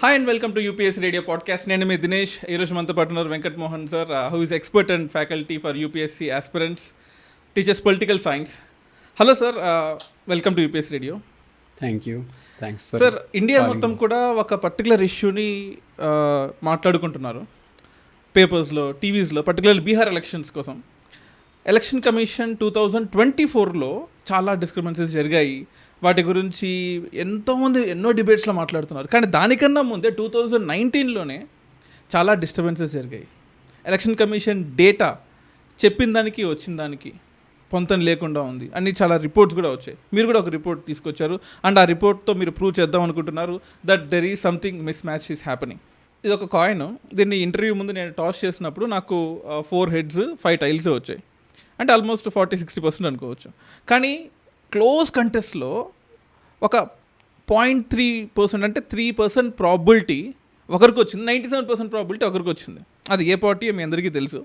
Hi and welcome to UPSC radio podcast. నేను మీ దినేష్. ఈరోజు మనతో పాటు ఉన్నారు Venkat Mohan sir, who is expert and faculty for UPSC aspirants, teachers political science. Hello sir, welcome to UPSC radio. Thank you. Thanks sir, India మొత్తం కూడా ఒక particular ఇష్యూని మాట్లాడుకుంటున్నారు పేపర్స్లో, టీవీస్లో, పర్టికులర్ బీహార్ ఎలక్షన్స్ కోసం. ఎలక్షన్ కమిషన్ 2024లో చాలా డిస్క్రిపెన్సీస్ జరిగాయి. వాటి గురించి ఎంతోమంది ఎన్నో డిబేట్స్లో మాట్లాడుతున్నారు. కానీ దానికన్నా ముందే 2019లోనే చాలా డిస్టర్బెన్సెస్ జరిగాయి. ఎలక్షన్ కమిషన్ డేటా చెప్పిన దానికి వచ్చిన దానికి పొంతన లేకుండా ఉంది అని చాలా రిపోర్ట్స్ కూడా వచ్చాయి. మీరు కూడా ఒక రిపోర్ట్ తీసుకొచ్చారు అండ్ ఆ రిపోర్ట్తో మీరు ప్రూవ్ చేద్దాం అనుకుంటున్నారు that there is something miss match is happening. ఇది ఒక కాయిన్. దీన్ని ఇంటర్వ్యూ ముందు నేను టాస్ చేసినప్పుడు నాకు 4 heads 5 tails వచ్చాయి. అంటే ఆల్మోస్ట్ 40-60% అనుకోవచ్చు. కానీ క్లోజ్ కంటెస్ట్లో ఒక 0.3% అంటే 3% ప్రాబిలిటీ ఒకరికి వచ్చింది, 97% ప్రాబిలిటీ ఒకరికి వచ్చింది. అది ఏ పార్టీ మీ అందరికీ తెలుసు.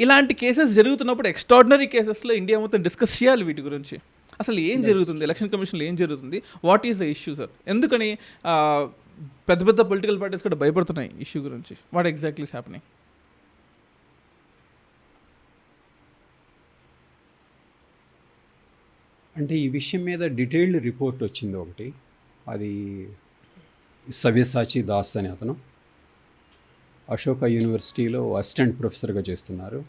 ఇలాంటి కేసెస్ జరుగుతున్నప్పుడు ఎక్స్ట్రాడినరీ కేసెస్లో ఇండియా మొత్తం డిస్కస్ చేయాలి వీటి గురించి. అసలు ఏం జరుగుతుంది, ఎలక్షన్ కమిషన్లో ఏం జరుగుతుంది, what is the issue sir? ఎందుకని పెద్ద పెద్ద పొలిటికల్ పార్టీస్ కూడా భయపడుతున్నాయి ఇష్యూ గురించి? What exactly is happening? అంటే ఈ విషయం మీద డీటెయిల్డ్ రిపోర్ట్ వచ్చింది ఒకటి. అది సవ్యసాచి దాస్ అనే అతను అశోక యూనివర్సిటీలో అసిస్టెంట్ ప్రొఫెసర్గా చేస్తున్నారు.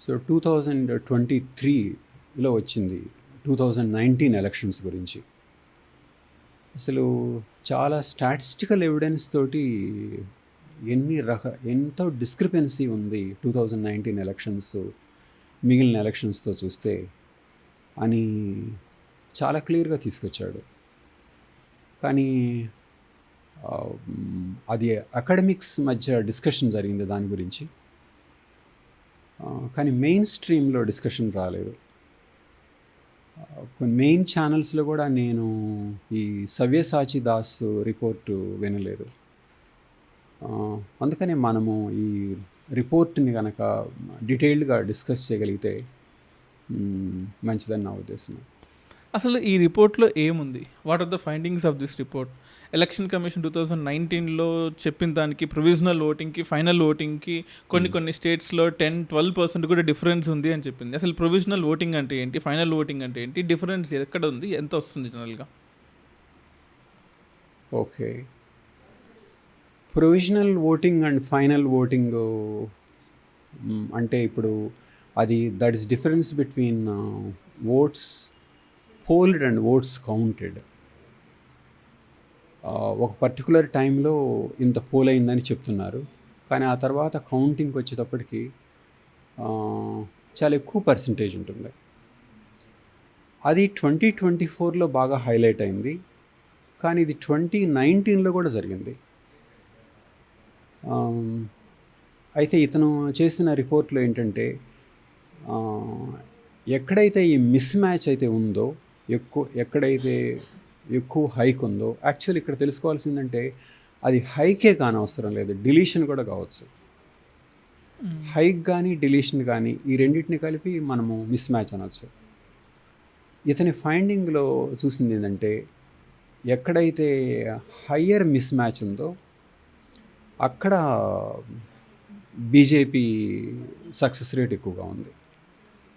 సో 2023లో వచ్చింది 2019 ఎలక్షన్స్ గురించి. అసలు చాలా స్టాటిస్టికల్ ఎవిడెన్స్ తోటి ఎంతో డిస్క్రిపెన్సీ ఉంది 2019 ఎలక్షన్స్ మిగిలిన ఎలక్షన్స్తో చూస్తే అని చాలా క్లియర్గా తీసుకొచ్చాడు. కానీ అది అకాడమిక్స్ మధ్య డిస్కషన్ జరిగింది దాని గురించి. కానీ మెయిన్ స్ట్రీమ్లో డిస్కషన్ రాలేదు. కొన్ని మెయిన్ ఛానల్స్లో కూడా నేను ఈ సవ్యసాచి దాస్ రిపోర్టు వినలేదు. అందుకనే మనము ఈ రిపోర్ట్ని కనుక డీటెయిల్డ్గా డిస్కస్ చేయగలిగితే మంచిదని నా ఉద్దేశం. అసలు ఈ రిపోర్ట్లో ఏముంది? What are the findings of this report? Election commission 2019లో చెప్పిన దానికి, ప్రొవిజనల్ ఓటింగ్కి, ఫైనల్ ఓటింగ్కి కొన్ని స్టేట్స్లో 10-12% కూడా డిఫరెన్స్ ఉంది అని చెప్పింది. అసలు ప్రొవిజనల్ ఓటింగ్ అంటే ఏంటి, ఫైనల్ ఓటింగ్ అంటే ఏంటి, డిఫరెన్స్ ఎక్కడ ఉంది, ఎంత వస్తుంది జనరల్గా? Okay, provisional voting and final voting అంటే ఇప్పుడు అది that is difference between votes polled and votes counted. ఒక పర్టికులర్ టైంలో ఇంత పోల్ అయిందని చెప్తున్నారు, కానీ ఆ తర్వాత కౌంటింగ్కి వచ్చేటప్పటికి చాలా ఎక్కువ పర్సంటేజ్ ఉంటుంది. అది 2024లో బాగా హైలైట్ అయింది, కానీ ఇది 2019లో కూడా జరిగింది. అయితే ఇతను చేసిన రిపోర్ట్లో ఏంటంటే ఎక్కడైతే ఈ మిస్ మ్యాచ్ అయితే ఉందో, ఎక్కడైతే ఎక్కువ హైక్ ఉందో, యాక్చువల్లీ ఇక్కడ తెలుసుకోవాల్సిందంటే అది హైకే కానవసరం లేదు, డిలీషన్ కూడా కావచ్చు. హైక్ కానీ డిలీషన్ కానీ ఈ రెండింటిని కలిపి మనము మిస్ మ్యాచ్ అనవచ్చు. ఇతని ఫైండింగ్లో చూసింది ఏంటంటే ఎక్కడైతే హయ్యర్ మిస్ మ్యాచ్ ఉందో అక్కడ బీజేపీ సక్సెస్ రేట్ ఎక్కువగా ఉంది.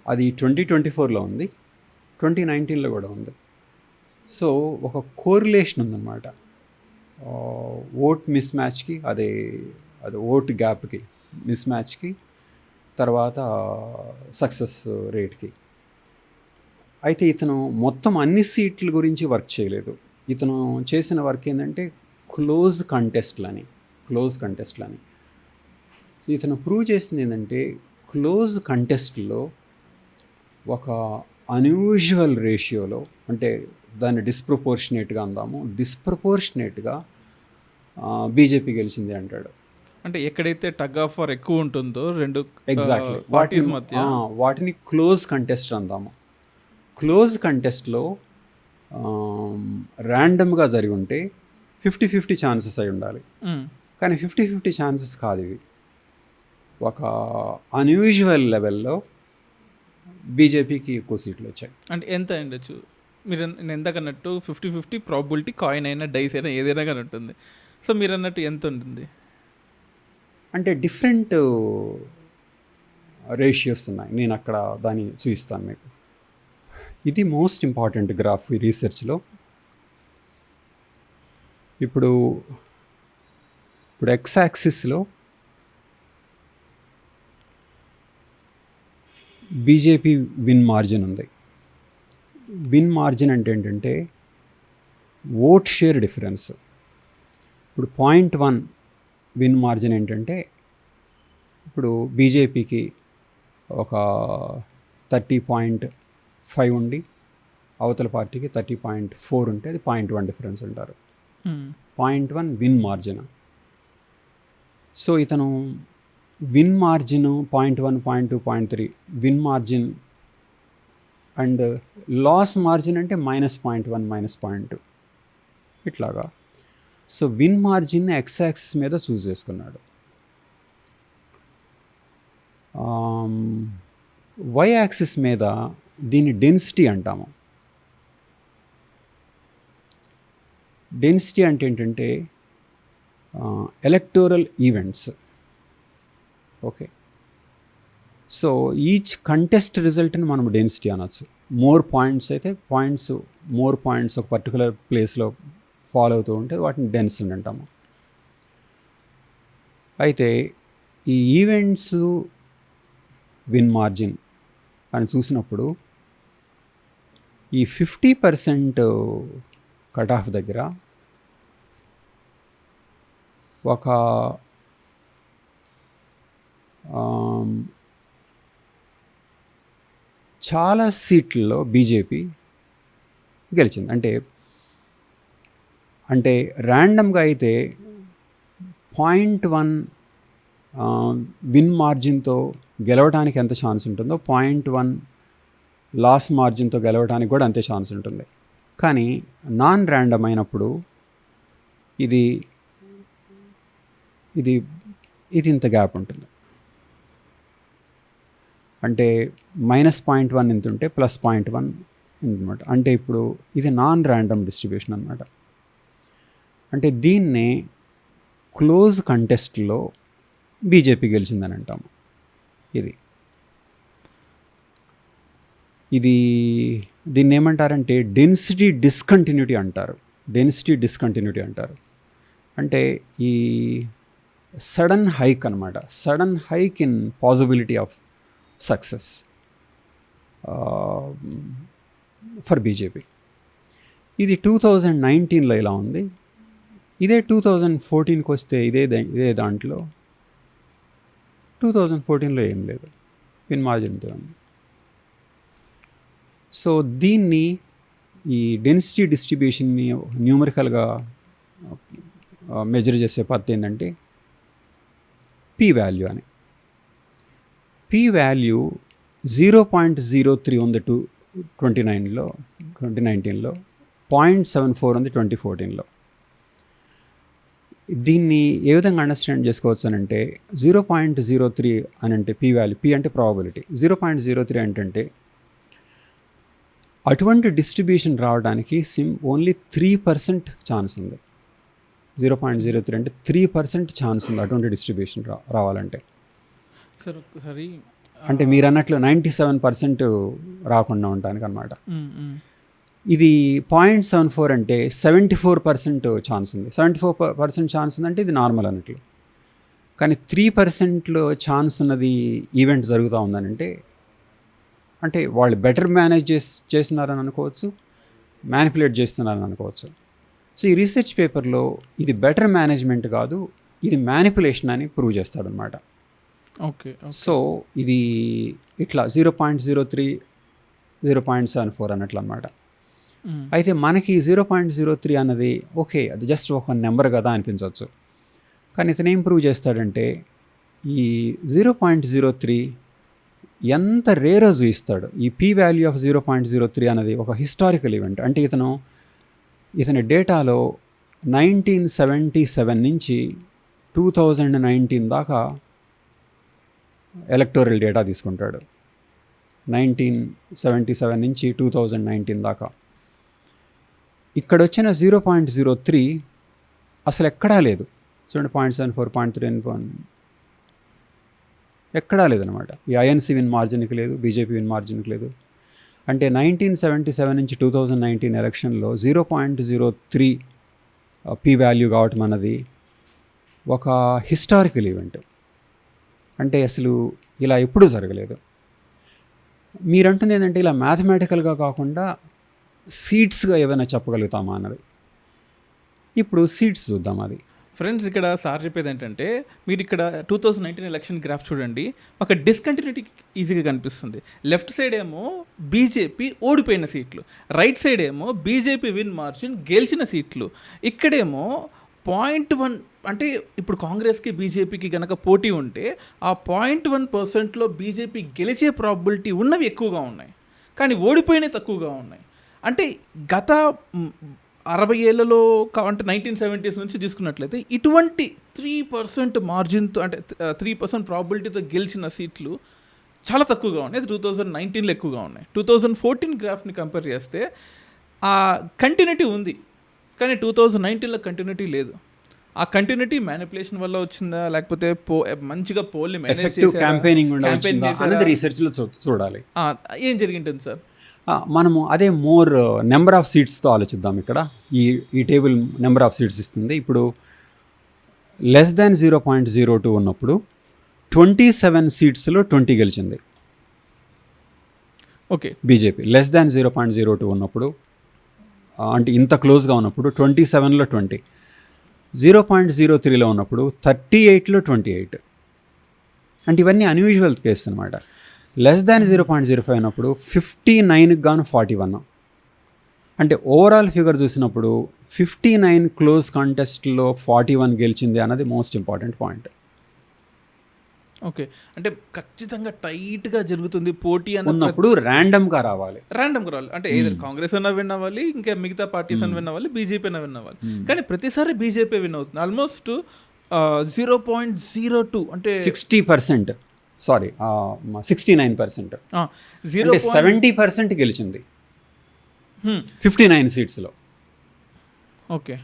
అది 2024లో ఉంది, 2019లో కూడా ఉంది. సో ఒక కోరిలేషన్ ఉందన్నమాట ఓట్ మిస్ మ్యాచ్కి, అది ఓట్ గ్యాప్కి, మిస్ మ్యాచ్కి, తర్వాత సక్సెస్ రేట్కి. అయితే ఇతను మొత్తం అన్ని సీట్ల గురించి వర్క్ చేయలేదు. ఇతను చేసిన వర్క్ ఏంటంటే క్లోజ్ కంటెస్ట్లని. ఇతను ప్రూవ్ చేసింది ఏంటంటే క్లోజ్ కంటెస్ట్లో ఒక అన్యూజువల్ రేషియోలో, అంటే దాన్ని డిస్ప్రపోర్షనేట్గా అందాము, డిస్ప్రపోర్షనేట్గా బీజేపీ గెలిచింది అంటాడు. అంటే ఎక్కడైతే టగ్ ఆఫ్ వార్ ఎక్కువ ఉంటుందో రెండు ఎగ్జాక్ట్లీ పార్టీస్ మధ్య, వాటిని క్లోజ్ కంటెస్ట్ అందాము. క్లోజ్ కంటెస్ట్లో ర్యాండమ్గా జరిగి ఉంటే 50-50 ఛాన్సెస్ అయి ఉండాలి. కానీ 50-50 ఛాన్సెస్ కాదు ఇవి. ఒక అన్యూజువల్ లెవెల్లో బీజేపీకి ఎక్కువ సీట్లు వచ్చాయి. అంటే ఎంత ఉండొచ్చు? మీరు నేను ఎందాక అన్నట్టు 50-50 ప్రాబిలిటీ కాయిన్ అయినా డైస్ అయినా ఏదైనా కానీ ఉంటుంది. సో మీరు అన్నట్టు ఎంత ఉంటుంది? అంటే డిఫరెంట్ రేషియోస్ ఉన్నాయి. నేను అక్కడ దాన్ని చూపిస్తాను మీకు. ఇది మోస్ట్ ఇంపార్టెంట్ గ్రాఫ్ ఈ రీసెర్చ్లో. ఇప్పుడు ఎక్స్ యాక్సిస్లో బీజేపీ విన్ మార్జిన్ ఉంది. విన్ మార్జిన్ అంటే ఏంటంటే ఓట్ షేర్ డిఫరెన్స్. ఇప్పుడు 0.1 విన్ మార్జిన్ ఏంటంటే ఇప్పుడు బీజేపీకి ఒక 30.5 ఉండి అవతల పార్టీకి 30.4 ఉంటే అది 0.1 డిఫరెన్స్ అంటారు. 0.1 విన్ మార్జిన్. సో ఇతను win margin 0.1, 0.2, 0.3 win margin and loss margin అంటే -0.1, -0.2 ఇట్లాగా. So win margin X axis మీద చూస్ చేసుకున్నాడు. వై యాక్సిస్ మీద దీన్ని డెన్సిటీ అంటాము. డెన్సిటీ అంటే ఏంటంటే electoral events. Okay, so each contest రిజల్ట్ని మనం డెన్సిటీ అనొచ్చు. మోర్ పాయింట్స్ అయితే మోర్ పాయింట్స్ ఒక పర్టికులర్ ప్లేస్లో ఫాలో అవుతూ ఉంటే వాటిని డెన్సిటీ అంటాము. అయితే ఈ ఈవెంట్స్ విన్ మార్జిన్ అని చూసినప్పుడు ఈ 50% కట్ ఆఫ్ దగ్గర ఒక చాలా సీట్లలో బీజేపీ గెలిచింది. అంటే ర్యాండమ్గా అయితే 0.1 విన్ మార్జిన్తో గెలవడానికి ఎంత ఛాన్స్ ఉంటుందో 0.1 లాస్ మార్జిన్తో గెలవడానికి కూడా అంతే ఛాన్స్ ఉంటుంది. కానీ నాన్ ర్యాండమ్ అయినప్పుడు ఇది ఇంత గ్యాప్ ఉంటుంది. అంటే -0.1 ఎంత ఉంటే +0.1 అనమాట. అంటే ఇప్పుడు ఇది నాన్ ర్యాండమ్ డిస్ట్రిబ్యూషన్ అనమాట. అంటే దీన్నే క్లోజ్ కంటెస్ట్లో బీజేపీ గెలిచిందని అంటాము. దీన్ని ఏమంటారంటే డెన్సిటీ డిస్కంటిన్యూటీ అంటారు. అంటే ఈ సడన్ హైక్ అనమాట. Sudden hike in possibility of success for BJP. ఇది 2019లో ఇలా ఉంది. ఇదే 2014కి వస్తే ఇదే దాంట్లో 2014లో ఏం లేదు, విన్ మార్జిన్తో ఉంది. సో దీన్ని ఈ డెన్సిటీ డిస్ట్రిబ్యూషన్ని న్యూమరికల్గా మెజర్ చేసే పద్ధతి ఏంటంటే పీ వాల్యూ అని. పీ వాల్యూ 0.03 ఉంది 2019లో, 0.74 ఉంది 2014లో. దీన్ని ఏ విధంగా అండర్స్టాండ్ చేసుకోవచ్చు అని అంటే 0.03 అని అంటే పీ వాల్యూ, పీ అంటే ప్రాబబిలిటీ. 0.03 అంటే అటువంటి డిస్ట్రిబ్యూషన్ రావడానికి ఓన్లీ 3% ఛాన్స్ ఉంది. 0.03 అంటే 3% ఛాన్స్ ఉంది అటువంటి డిస్ట్రిబ్యూషన్ రావాలంటే. సార్ ఒకసారి అంటే మీరు అన్నట్లు 97% రాకుండా ఉండడానికి అనమాట. ఇది 0.74 అంటే 74% ఛాన్స్ ఉంది. 74% ఛాన్స్ ఉందంటే ఇది నార్మల్ అన్నట్లు. కానీ 3%లో ఛాన్స్ ఉన్నది ఈవెంట్ జరుగుతూ ఉందని అంటే వాళ్ళు బెటర్ మేనేజ్ చేస్తున్నారని అనుకోవచ్చు, మ్యానిపులేట్ చేస్తున్నారని అనుకోవచ్చు. సో ఈ రీసెర్చ్ పేపర్లో ఇది బెటర్ మేనేజ్మెంట్ కాదు, ఇది మ్యానిపులేషన్ అని ప్రూవ్ చేస్తాడనమాట. ఓకే. సో ఇది ఇట్లా 0.03, 0.74 అన్నట్లు అనమాట. అయితే మనకి 0.03 అన్నది ఓకే, అది జస్ట్ ఒక నెంబర్ కదా అనిపించవచ్చు. కానీ ఇతను ఏం ప్రూవ్ చేస్తాడంటే ఈ 0.03 ఎంత రేరో చూపిస్తాడు. ఈ పీ వాల్యూ ఆఫ్ 0.03 అన్నది ఒక హిస్టారికల్ ఈవెంట్. అంటే ఇతని డేటాలో 1977 నుంచి 2019 దాకా ఎలక్టోరల్ డేటా తీసుకుంటాడు. 1977 నుంచి 2019 దాకా. ఇక్కడ వచ్చిన 0.03 అసలు ఎక్కడా లేదు. చూడండి 0.74, 0.3 ఎక్కడా లేదనమాట. ఈ ఐఎన్సీ విన్ మార్జిన్కి లేదు, బీజేపీ విన్ మార్జిన్కి లేదు. అంటే 1977 నుంచి 2019 ఎలక్షన్లో 0.03 పీ వాల్యూ కావటం అన్నది ఒక హిస్టారికల్ ఈవెంట్. అంటే అసలు ఇలా ఎప్పుడూ జరగలేదు. మీరంటుంది ఏంటంటే ఇలా మ్యాథమెటికల్గా కాకుండా సీట్స్గా ఏమైనా చెప్పగలుగుతామా అన్నది. ఇప్పుడు సీట్స్ చూద్దాం. అది ఫ్రెండ్స్, ఇక్కడ సార్ చెప్పేది ఏంటంటే, మీరు ఇక్కడ 2019 ఎలక్షన్ గ్రాఫ్ చూడండి, ఒక డిస్కంటిన్యూటీ ఈజీగా కనిపిస్తుంది. లెఫ్ట్ సైడ్ ఏమో బీజేపీ ఓడిపోయిన సీట్లు, రైట్ సైడ్ ఏమో బీజేపీ విన్ మార్జిన్ గెలిచిన సీట్లు. ఇక్కడేమో 0.1 అంటే ఇప్పుడు కాంగ్రెస్కి బీజేపీకి కనుక పోటీ ఉంటే ఆ 0.1%లో బీజేపీ గెలిచే ప్రాబిలిటీ ఉన్నవి ఎక్కువగా ఉన్నాయి, కానీ ఓడిపోయినవి తక్కువగా ఉన్నాయి. అంటే గత 60 ఏళ్లలో అంటే 1970s నుంచి తీసుకున్నట్లయితే ఇటువంటి 3% మార్జిన్తో అంటే 3% ప్రాబిలిటీతో గెలిచిన సీట్లు చాలా తక్కువగా ఉన్నాయి. 2019లో ఎక్కువగా ఉన్నాయి. 2014 గ్రాఫ్ని కంపేర్ చేస్తే ఆ కంటిన్యూటీ ఉంది, కానీ 2019లో కంటిన్యూటీ లేదు. ఆ కంటిన్యూటీ మ్యానిపులేషన్ వల్ల వచ్చిందా, లేకపోతే మంచిగా పోల్ని మేనేజ్ చేసి క్యాంపెయినింగ్ అనేది రీసెర్చ్లో చూడాలి. ఏం జరిగింటుంది సార్? మనము అదే మోర్ నెంబర్ ఆఫ్ సీట్స్తో ఆలోచిద్దాం. ఇక్కడ ఈ టేబుల్ నెంబర్ ఆఫ్ సీట్స్ ఇస్తుంది. ఇప్పుడు లెస్ దాన్ 0.02 ఉన్నప్పుడు 27 సీట్స్లో 20 గెలిచింది ఓకే బీజేపీ. లెస్ దాన్ 0.02 ఉన్నప్పుడు అంటే ఇంత క్లోజ్గా ఉన్నప్పుడు 27లో 20, 0.03లో ఉన్నప్పుడు 38లో 28. అంటే ఇవన్నీ అన్యూజువల్ కేసు అనమాట. లెస్ దాన్ 0.05 ఉన్నప్పుడు 59కి గాను 41. అంటే ఓవరాల్ ఫిగర్ చూసినప్పుడు 59 క్లోజ్ కాంటెస్ట్లో 41 గెలిచింది అన్నది మోస్ట్ ఇంపార్టెంట్ పాయింట్. ఓకే, అంటే ఖచ్చితంగా టైట్గా జరుగుతుంది పోటీ అన్నప్పుడు ర్యాండమ్గా రావాలి. అంటే ఏదైనా కాంగ్రెస్ అన్నా విన్ అవ్వాలి, ఇంకా మిగతా పార్టీస్ అన్న విన్ అవ్వాలి, బీజేపీ అన్న విన్ అవ్వాలి. కానీ ప్రతిసారి బీజేపీ విన్ అవుతుంది. ఆల్మోస్ట్ 0.02 అంటే 60%, సారీ 69%, అంటే 70% గెలిచింది 59 సీట్స్లో. ఓకే,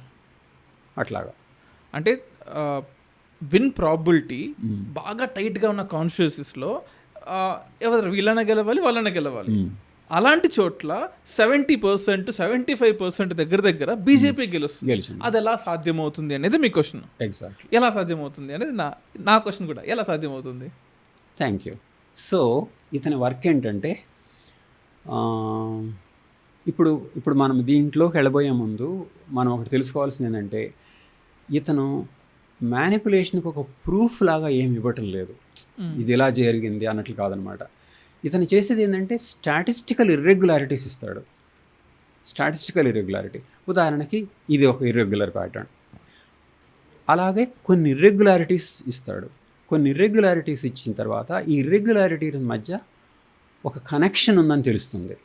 అట్లాగా అంటే విన్ ప్రాబిలిటీ బాగా టైట్గా ఉన్న కాన్స్టిట్యూన్సీస్లో ఎవరు వీళ్ళనే గెలవాలి, వాళ్ళనే గెలవాలి. అలాంటి చోట్ల 70%, 75% దగ్గర బీజేపీ గెలుస్తుంది. అది ఎలా సాధ్యమవుతుంది అనేది మీ క్వశ్చన్. ఎగ్జాక్ట్లీ, ఎలా సాధ్యమవుతుంది అనేది నా క్వశ్చన్ కూడా. ఎలా సాధ్యమవుతుంది? Thank you. సో ఇతని వర్క్ ఏంటంటే, ఇప్పుడు మనం దీంట్లోకి వెళ్ళబోయే ముందు మనం ఒకటి తెలుసుకోవాల్సింది ఏంటంటే, ఇతను మ్యానిపులేషన్కి ఒక ప్రూఫ్ లాగా ఏమి ఇవ్వటం లేదు, ఇది ఇలా జరిగింది అన్నట్లు కాదనమాట. ఇతను చేసేది ఏంటంటే స్టాటిస్టికల్ ఇర్రెగ్యులారిటీస్ ఇస్తాడు. స్టాటిస్టికల్ ఇర్రెగ్యులారిటీ, ఉదాహరణకి ఇది ఒక ఇర్రెగ్యులర్ ప్యాటర్న్, అలాగే కొన్ని ఇర్రెగ్యులారిటీస్ ఇస్తాడు. కొన్ని ఇర్రెగ్యులారిటీస్ ఇచ్చిన తర్వాత ఈ ఇర్రెగ్యులారిటీ మధ్య ఒక కనెక్షన్ ఉందని తెలుస్తుంది,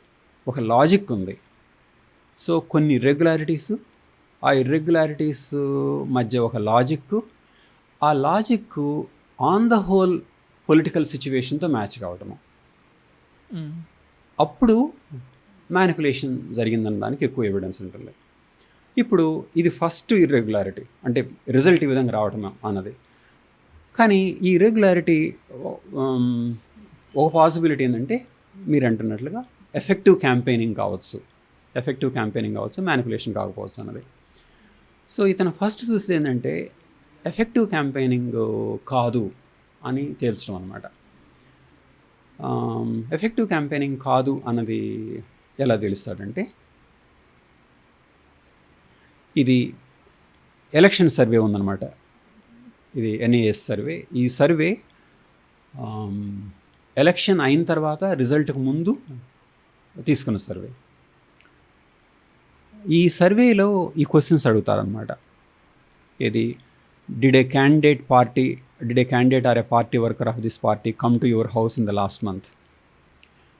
ఒక లాజిక్ ఉంది. సో కొన్ని ఇర్రెగ్యులారిటీస్, ఆ ఇర్రెగ్యులారిటీస్ మధ్య ఒక లాజిక్, ఆ logic on the whole political సిచ్యువేషన్తో మ్యాచ్ కావటము, అప్పుడు మ్యానిపులేషన్ జరిగిందన్న దానికి ఎక్కువ ఎవిడెన్స్ ఉంటుంది. ఇప్పుడు ఇది ఫస్ట్ ఇర్రెగ్యులారిటీ, అంటే రిజల్ట్ ఈ విధంగా రావటం అన్నది. కానీ ఈ ఇర్రెగ్యులారిటీ ఒక పాసిబిలిటీ ఏంటంటే, మీరు అంటున్నట్లుగా ఎఫెక్టివ్ క్యాంపెయినింగ్ కావచ్చు, మ్యానిపులేషన్ కాకపోవచ్చు అన్నది. సో ఇతను ఫస్ట్ చూస్తే ఏంటంటే ఎఫెక్టివ్ క్యాంపెయినింగ్ కాదు అని తేల్చడం అనమాట. ఎఫెక్టివ్ క్యాంపెయినింగ్ కాదు అన్నది ఎలా తెలుస్తాడంటే, ఇది ఎలక్షన్ సర్వే ఉందన్నమాట. ఇది NAS సర్వే. ఈ సర్వే ఎలక్షన్ అయిన తర్వాత రిజల్ట్కి ముందు తీసుకున్న సర్వే. ఈ సర్వేలో ఈ క్వశ్చన్స్ అడుగుతారనమాట. ఇది did a candidate or a party worker of this party come to your house in the last month.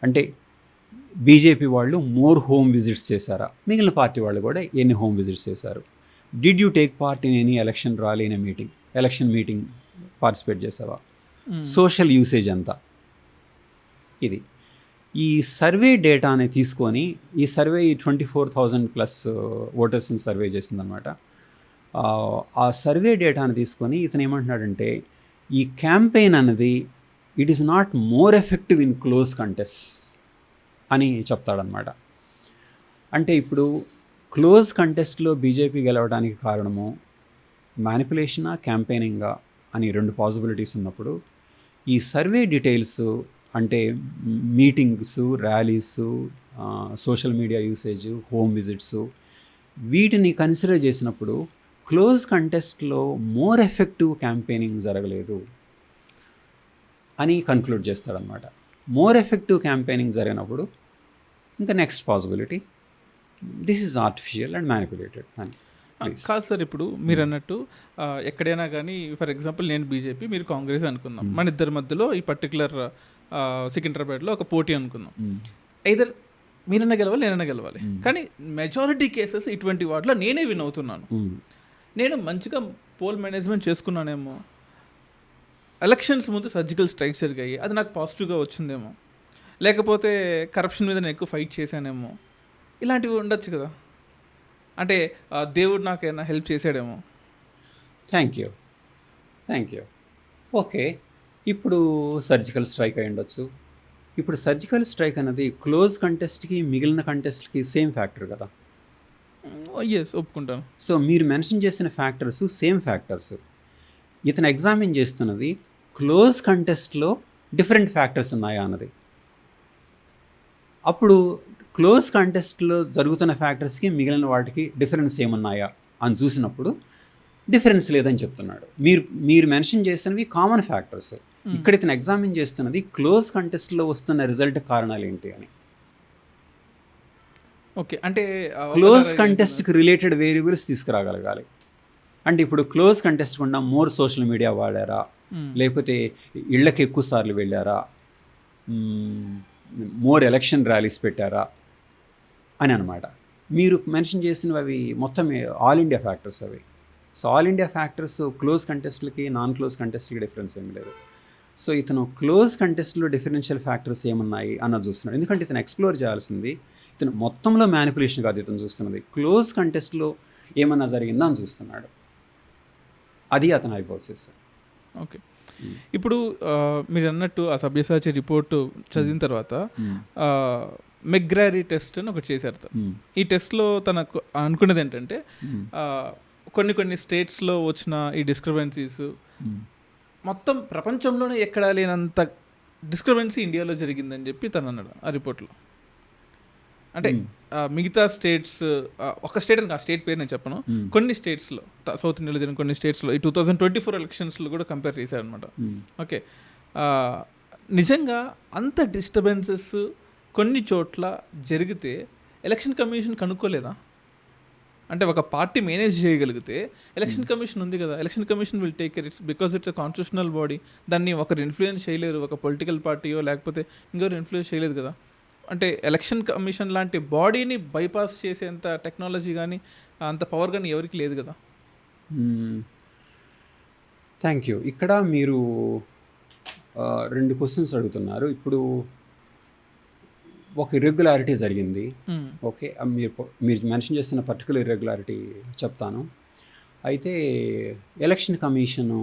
అంటే బీజేపీ వాళ్ళు మోర్ హోమ్ విజిట్స్ చేశారా, మిగిలిన పార్టీ వాళ్ళు కూడా ఎన్ని హోమ్ విజిట్స్ చేశారు. Did you take part in any election rally, in a election meeting participate చేసావా, social usage ఎంత. ఇది ఈ సర్వే డేటాని తీసుకొని ఈ సర్వే 24,000+ ఓటర్స్ని సర్వే చేసిందనమాట. ఆ సర్వే డేటాని తీసుకొని ఇతను ఏమంటున్నాడంటే ఈ క్యాంపెయిన్ అన్నది it is not more effective in close contest అని చెప్తాడనమాట. అంటే ఇప్పుడు క్లోజ్ కంటెస్ట్లో బీజేపీ గెలవడానికి కారణము మ్యానిపులేషనా క్యాంపెయినింగా అని 2 పాసిబిలిటీస్ ఉన్నప్పుడు ఈ సర్వే డీటెయిల్స్ అంటే meetings, rallies, social media usage, home visits వీటిని కన్సిడర్ చేసినప్పుడు క్లోజ్ కంటెస్ట్లో మోర్ ఎఫెక్టివ్ క్యాంపెయినింగ్ జరగలేదు అని కన్క్లూడ్ చేస్తాడనమాట. మోర్ ఎఫెక్టివ్ క్యాంపెయినింగ్ జరిగినప్పుడు ఇంకా next possibility this is artificial and manipulated అని. కాదు సార్, ఇప్పుడు మీరు అన్నట్టు ఎక్కడైనా కానీ ఫర్ ఎగ్జాంపుల్ నేను బీజేపీ, మీరు కాంగ్రెస్ అనుకుందాం, మన ఇద్దరి మధ్యలో ఈ పర్టికులర్ సికింద్రాబాద్లో ఒక పోటీ అనుకుందాం. ఐదర్ మీరన్నా గెలవాలి, నేనన్నా గెలవాలి. కానీ మెజారిటీ కేసెస్ ఇటువంటి వాటిలో నేనే విన్ అవుతున్నాను. నేను మంచిగా పోల్ మేనేజ్మెంట్ చేసుకున్నానేమో, ఎలక్షన్స్ ముందు సర్జికల్ స్ట్రైక్స్ జరిగాయి, అది నాకు పాజిటివ్గా వచ్చిందేమో, లేకపోతే కరప్షన్ మీద నేను ఎక్కువ ఫైట్ చేశానేమో, ఇలాంటివి ఉండొచ్చు కదా. అంటే దేవుడు నాకైనా హెల్ప్ చేసాడేమో. Thank you. ఓకే, ఇప్పుడు సర్జికల్ స్ట్రైక్ అయి ఉండొచ్చు. ఇప్పుడు సర్జికల్ స్ట్రైక్ అనేది క్లోజ్ కంటెస్ట్కి మిగిలిన కంటెస్ట్కి సేమ్ ఫ్యాక్టర్ కదా. ఎస్, ఒప్పుకుంటాను. సో మీరు మెన్షన్ చేసిన ఫ్యాక్టర్స్ సేమ్ ఫ్యాక్టర్స్. ఇతను ఎగ్జామిన్ చేస్తున్నది క్లోజ్ కంటెస్ట్లో డిఫరెంట్ ఫ్యాక్టర్స్ ఉన్నాయా అన్నది. అప్పుడు క్లోజ్ కంటెస్ట్లో జరుగుతున్న ఫ్యాక్టర్స్కి మిగిలిన వాటికి డిఫరెన్స్ ఏమున్నాయా అని చూసినప్పుడు డిఫరెన్స్ లేదని చెప్తున్నాడు. మీరు మెన్షన్ చేసినవి కామన్ ఫ్యాక్టర్స్. ఇక్కడ ఇతను ఎగ్జామిన్ చేస్తున్నది క్లోజ్ కంటెస్ట్లో వస్తున్న రిజల్ట్ కారణాలు ఏంటి అని. ఓకే, అంటే క్లోజ్ కంటెస్ట్కి రిలేటెడ్ వేరియబుల్స్ తీసుకురాగలగాలి. అంటే ఇప్పుడు క్లోజ్ కంటెస్ట్కుండా మోర్ సోషల్ మీడియా వాడారా, లేకపోతే ఇళ్ళకి ఎక్కువ సార్లు వెళ్ళారా, మోర్ ఎలక్షన్ ర్యాలీస్ పెట్టారా అని అనమాట. మీరు మెన్షన్ చేసినవి అవి మొత్తం ఆల్ ఇండియా ఫ్యాక్టర్స్ అవి. So all India factors close కంటెస్ట్లకి నాన్ క్లోజ్ కంటెస్ట్లకి డిఫరెన్స్ ఏమి లేదు. సో ఇతను క్లోజ్ కంటెస్ట్లో డిఫరెన్షియల్ ఫ్యాక్టర్స్ ఏమున్నాయి అన్నది చూస్తున్నాడు. ఎందుకంటే ఇతను ఎక్స్ప్లోర్ చేయాల్సింది ఇతను మొత్తంలో మ్యానిపులేషన్ కాదు ఇతను చూస్తున్నది, క్లోజ్ కంటెస్ట్లో ఏమన్నా జరిగిందా అని చూస్తున్నాడు. అది అతని హైపోథసిస్. ఓకే, ఇప్పుడు మీరు అన్నట్టు ఆ సబ్యసాచి రిపోర్టు చదివిన తర్వాత మెగ్రారీ టెస్ట్ అని ఒకటి చేశారు. ఈ టెస్ట్లో తనకు అనుకున్నది ఏంటంటే కొన్ని స్టేట్స్లో వచ్చిన ఈ డిస్క్రిపెన్సీస్ మొత్తం ప్రపంచంలోనే ఎక్కడా లేనంత డిస్క్రిపెన్సీ ఇండియాలో జరిగిందని చెప్పి తను అన్నాడు ఆ రిపోర్ట్లో. అంటే మిగతా స్టేట్స్, ఒక స్టేట్ అని ఆ స్టేట్ పేరు నేను చెప్పను, కొన్ని స్టేట్స్లో సౌత్ ఇండియాలో జరిగిన కొన్ని స్టేట్స్లో ఈ 2024 ఎలక్షన్స్లో కూడా కంపేర్ చేశారనమాట. ఓకే, నిజంగా అంత డిస్టర్బెన్సెస్ కొన్ని చోట్ల జరిగితే ఎలక్షన్ కమిషన్ కనుక్కోలేదా? అంటే ఒక పార్టీ మేనేజ్ చేయగలిగితే ఎలక్షన్ కమిషన్ ఉంది కదా, election commission will take care. It's because it's a constitutional body. దాన్ని ఒకరు ఇన్ఫ్లుయెన్స్ చేయలేరు, ఒక పొలిటికల్ పార్టీయో లేకపోతే ఇంకొకరు ఇన్ఫ్లుయెన్స్ చేయలేదు కదా. అంటే ఎలక్షన్ కమిషన్ లాంటి బాడీని బైపాస్ చేసేంత టెక్నాలజీ కానీ అంత పవర్ కానీ ఎవరికి లేదు కదా. Thank you. ఇక్కడ మీరు 2 క్వశ్చన్స్ అడుగుతున్నారు. ఇప్పుడు ఒక ఇర్రెగ్యులారిటీ జరిగింది. ఓకే, మీరు మెన్షన్ చేస్తున్న పర్టికులర్ ఇర్రెగ్యులారిటీ చెప్తాను. అయితే ఎలక్షన్ కమిషను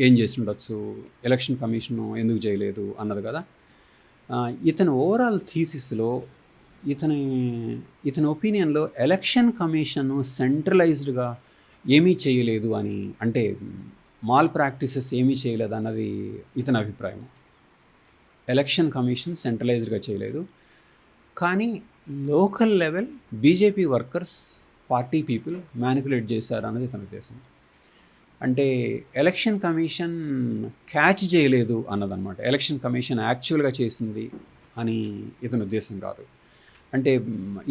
ఏం చేసి ఉండొచ్చు, ఎలక్షన్ కమిషను ఎందుకు చేయలేదు అన్నది కదా. ఇతని ఓవరాల్ థీసిస్లో ఇతని ఒపీనియన్లో ఎలక్షన్ కమిషను సెంట్రలైజ్డ్గా ఏమీ చేయలేదు అని, అంటే మాల్ ప్రాక్టీసెస్ ఏమీ చేయలేదు అన్నది ఇతని అభిప్రాయం. ఎలక్షన్ కమిషన్ సెంట్రలైజ్డ్గా చేయలేదు, కానీ local level BJP workers, party people manipulate చేశారు అన్నది ఇతని ఉద్దేశం. అంటే ఎలక్షన్ కమిషన్ క్యాచ్ చేయలేదు అన్నదన్నమాట. ఎలక్షన్ కమిషన్ యాక్చువల్గా చేసింది అని ఇతని ఉద్దేశం కాదు. అంటే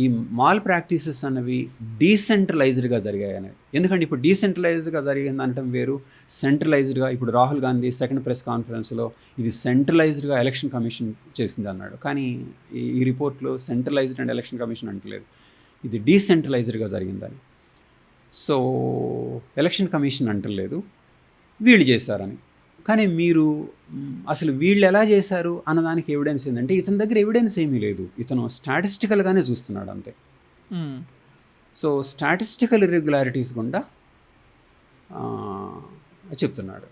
ఈ మాల్ ప్రాక్టీసెస్ అన్నవి డీసెంట్రలైజ్డ్గా జరిగాయని. ఎందుకంటే ఇప్పుడు డీసెంట్రలైజ్డ్గా జరిగింది అనటం వేరు, సెంట్రలైజ్డ్గా. ఇప్పుడు రాహుల్ గాంధీ సెకండ్ ప్రెస్ కాన్ఫరెన్స్లో ఇది సెంట్రలైజ్డ్గా ఎలక్షన్ కమిషన్ చేసింది అన్నాడు, కానీ ఈ రిపోర్ట్లో సెంట్రలైజ్డ్ అండ్ ఎలక్షన్ కమిషన్ అంటలేదు, ఇది డీసెంట్రలైజ్డ్గా జరిగిందని. సో ఎలక్షన్ కమిషన్ అంటలేదు, వీళ్ళు చేశారని. కానీ మీరు అసలు వీళ్ళు ఎలా చేశారు అన్నదానికి ఎవిడెన్స్ ఏంటంటే ఇతని దగ్గర ఎవిడెన్స్ ఏమీ లేదు, ఇతను స్టాటిస్టికల్గానే చూస్తున్నాడు అంతే. సో స్టాటిస్టికల్ ఇర్రెగ్యులారిటీస్ గుండా చెప్తున్నాడు.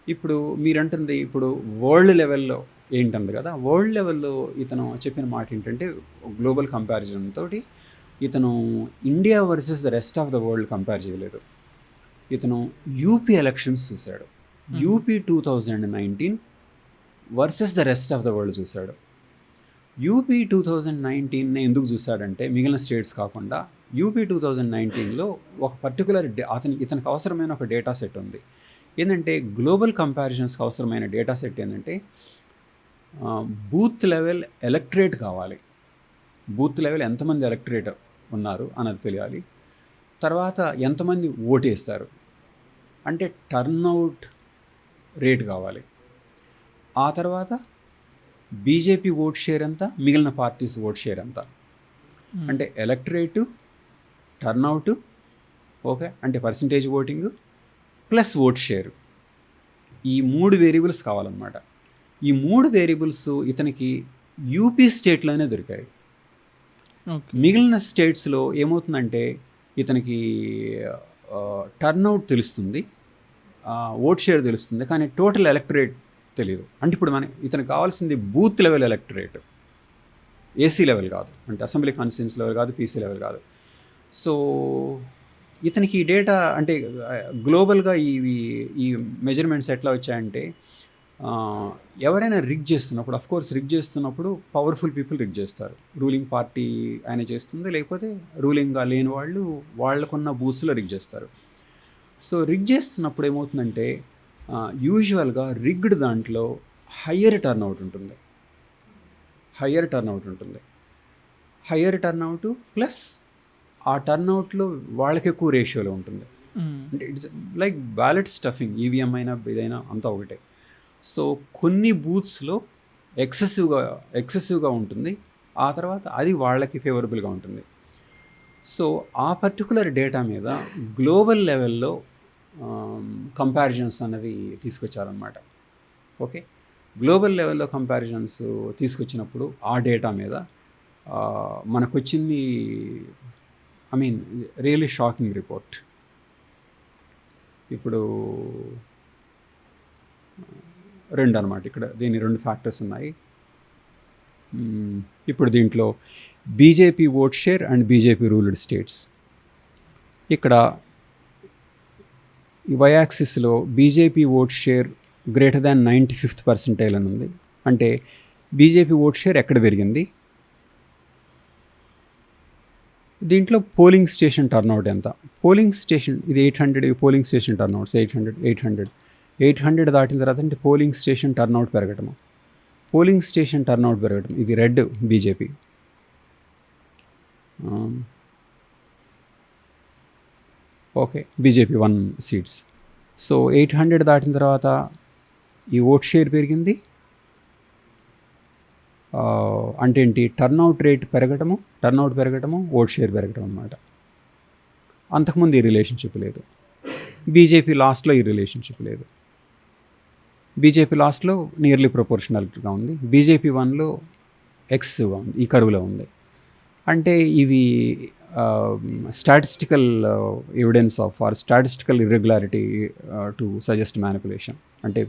ఇప్పుడు మీరంటుంది ఇప్పుడు వరల్డ్ లెవెల్లో ఏంటంది కదా, వరల్డ్ లెవెల్లో ఇతను చెప్పిన మాట ఏంటంటే గ్లోబల్ కంపారిజన్ తోటి ఇతను India versus the rest of the world compare చేయలేదు. ఇతను యూపీ ఎలక్షన్స్ చూశాడు, UP 2019 versus the rest of the world చూశాడు. యూపీ 2019 ఎందుకు చూశాడంటే మిగిలిన స్టేట్స్ కాకుండా యూపీ 2019లో ఒక పర్టికులర్ ఇతనికి అవసరమైన ఒక డేటా సెట్ ఉంది. ఏంటంటే గ్లోబల్ కంపారిజన్స్కి అవసరమైన డేటా సెట్ ఏంటంటే బూత్ లెవెల్ ఎలక్టరేట్ కావాలి, బూత్ లెవెల్ ఎంతమంది ఎలక్టరేట్ ఉన్నారు అన్నది తెలియాలి. తర్వాత ఎంతమంది ఓటేస్తారు అంటే టర్న్అవుట్ రేట్ కావాలి. ఆ తర్వాత బీజేపీ ఓట్ షేర్ ఎంత, మిగిలిన పార్టీస్ ఓట్ షేర్ ఎంత, అంటే ఎలక్టరేటు, టర్న్అవుట్, ఓకే, అంటే percentage voting plus vote share, ఈ 3 వేరియబుల్స్ కావాలన్నమాట. ఈ 3 వేరియబుల్స్ ఇతనికి యూపీ స్టేట్లోనే దొరికాయి. మిగిలిన స్టేట్స్లో ఏమవుతుందంటే ఇతనికి టర్న్అవుట్ తెలుస్తుంది, ఓట్ షేర్ తెలుస్తుంది, కానీ టోటల్ ఎలక్టరేట్ తెలియదు. అంటే ఇప్పుడు ఇతనికి కావాల్సింది booth level electorate, AC level కాదు, అంటే అసెంబ్లీ కాన్స్టిట్యూన్సీ లెవెల్ కాదు, పీసీ లెవెల్ కాదు. సో ఇతనికి ఈ డేటా అంటే గ్లోబల్గా ఈ మెజర్మెంట్స్ ఎట్లా వచ్చాయంటే ఎవరైనా రిగ్ చేస్తున్నప్పుడు, అఫ్కోర్స్ రిగ్ చేస్తున్నప్పుడు పవర్ఫుల్ పీపుల్ రిగ్ చేస్తారు, రూలింగ్ పార్టీ ఆయన చేస్తుంది, లేకపోతే రూలింగ్గా లేని వాళ్ళు వాళ్ళకున్న బూత్స్లో రిగ్ చేస్తారు. సో రిగ్ చేస్తున్నప్పుడు ఏమవుతుందంటే యూజువల్గా రిగ్డ్ దాంట్లో హయ్యర్ టర్న్అవుట్ ఉంటుంది, హయ్యర్ టర్న్అవుట్ ప్లస్ ఆ టర్న్అవుట్లో వాళ్ళకి ఎక్కువ రేషియోలో ఉంటుంది. అంటే it's like ballot stuffing, EVM అయినా ఇదైనా అంతా ఒకటే. సో కొన్ని బూత్స్లో ఎక్సెసివ్గా ఉంటుంది, ఆ తర్వాత అది వాళ్ళకి ఫేవరబుల్గా ఉంటుంది. సో ఆ పర్టికులర్ డేటా మీద గ్లోబల్ లెవెల్లో కంపారిజన్స్ అన్నది తీసుకొచ్చారనమాట. ఓకే, గ్లోబల్ లెవెల్లో కంపారిజన్స్ తీసుకొచ్చినప్పుడు ఆ డేటా మీద మనకు వచ్చింది రియలీ షాకింగ్ రిపోర్ట్. ఇప్పుడు 2 అనమాట, ఇక్కడ దీని 2 ఫ్యాక్టర్స్ ఉన్నాయి. ఇప్పుడు దీంట్లో BJP vote share and BJP ruled states. ఇక్కడ వైయాక్సిస్లో BJP vote share greater than 95th percentile అని ఉంది. అంటే బీజేపీ ఓట్ షేర్ ఎక్కడ పెరిగింది, దీంట్లో పోలింగ్ స్టేషన్ టర్న్అవుట్ ఎంత, పోలింగ్ స్టేషన్ ఇది 800, పోలింగ్ స్టేషన్ టర్న్అవుట్స్ 800 దాటిన తర్వాత అంటే పోలింగ్ స్టేషన్ టర్న్అవుట్ పెరగటము, ఇది red BJP. Okay, BJP 1 seats. So 800 దాటిన తర్వాత ఈ ఓట్ షేర్ పెరిగింది, అంటే ఏంటి, టర్న్అవుట్ పెరగటము, ఓట్ షేర్ పెరగటం అనమాట. అంతకుముందు ఈ రిలేషన్షిప్ లేదు. బీజేపీ లాస్ట్లో ఈ రిలేషన్షిప్ లేదు, బీజేపీ లాస్ట్లో నియర్లీ ప్రపోర్షనాలిటీగా ఉంది, బీజేపీ 1లో ఎక్సెసివ్గా ఉంది, ఈ కరువులో ఉంది. అంటే ఇవి statistical evidence of or statistical irregularity to suggest manipulation. అంటే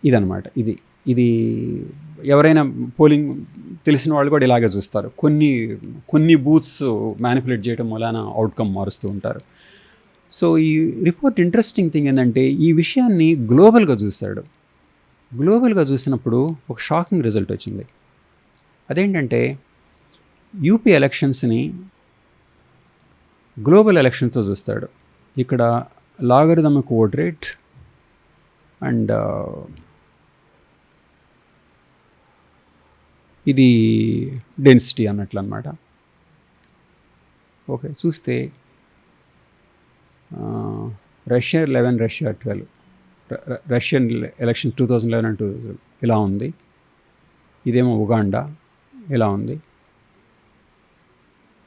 ఇదనమాట, ఇది ఎవరైనా పోలింగ్ తెలిసిన వాళ్ళు కూడా ఇలాగే చూస్తారు, కొన్ని బూత్స్ మ్యానిపులేట్ చేయడం వలన అవుట్కమ్ మారుస్తూ ఉంటారు. సో ఈ రిపోర్ట్ ఇంట్రెస్టింగ్ థింగ్ ఏంటంటే ఈ విషయాన్ని గ్లోబల్గా చూసినప్పుడు ఒక షాకింగ్ రిజల్ట్ వచ్చింది. అదేంటంటే యూపీ ఎలక్షన్స్ని గ్లోబల్ ఎలక్షన్స్తో చూస్తాడు. ఇక్కడ లాగరిథమిక్ ఓట్ రేట్ అండ్ ఇది డెన్సిటీ అన్నట్లు అనమాట. ఓకే, చూస్తే Russia 11, Russia 12, Russian election 2011 and 2012 ఇలా ఉంది. ఇదేమో ఉగాండా ఇలా ఉంది,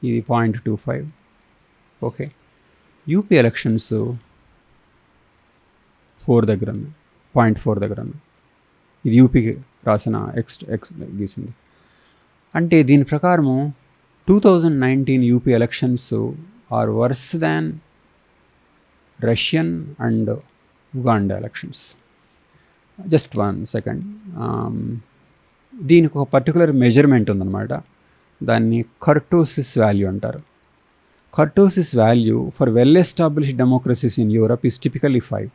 ఇది 0.25. ఓకే, యూపీ ఎలక్షన్స్ 4 దగ్గర ఉంది, 0.4 దగ్గర ఉంది. ఇది యూపీకి రాసిన ఎక్స్ గీసింది. అంటే దీని ప్రకారము 2019 UP elections are worse than Russian and Uganda elections. Just 1 second. దీనికి ఒక పర్టికులర్ మెజర్మెంట్ ఉందన్నమాట. దాన్ని కర్టోసిస్ వాల్యూ అంటారు. Kurtosis value for well established democracies in Europe is typically 5.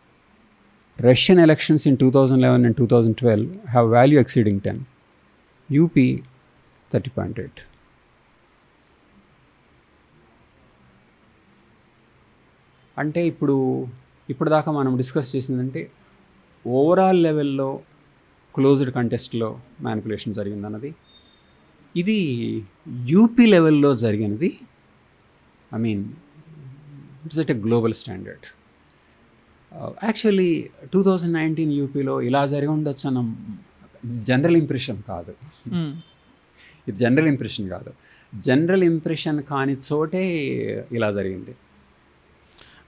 Russian elections in 2011 and 2012 have value exceeding 10. UP 30.8. అంటే ఇప్పుడు దాకా మనం discuss చేసిందంటే ఓవరాల్ లెవెల్లో క్లోజ్డ్ కంటెస్ట్లో మ్యానిపులేషన్ జరిగిందన్నది. ఇది యూపీ లెవెల్లో జరిగినది. I mean it's at a global standard. Actually 2019 యూపీలో ఇలా జరిగి ఉండొచ్చు అన్న జనరల్ ఇంప్రెషన్ కాదు. ఇది జనరల్ ఇంప్రెషన్ కాదు. జనరల్ ఇంప్రెషన్ కాని చోటే ఇలా జరిగింది.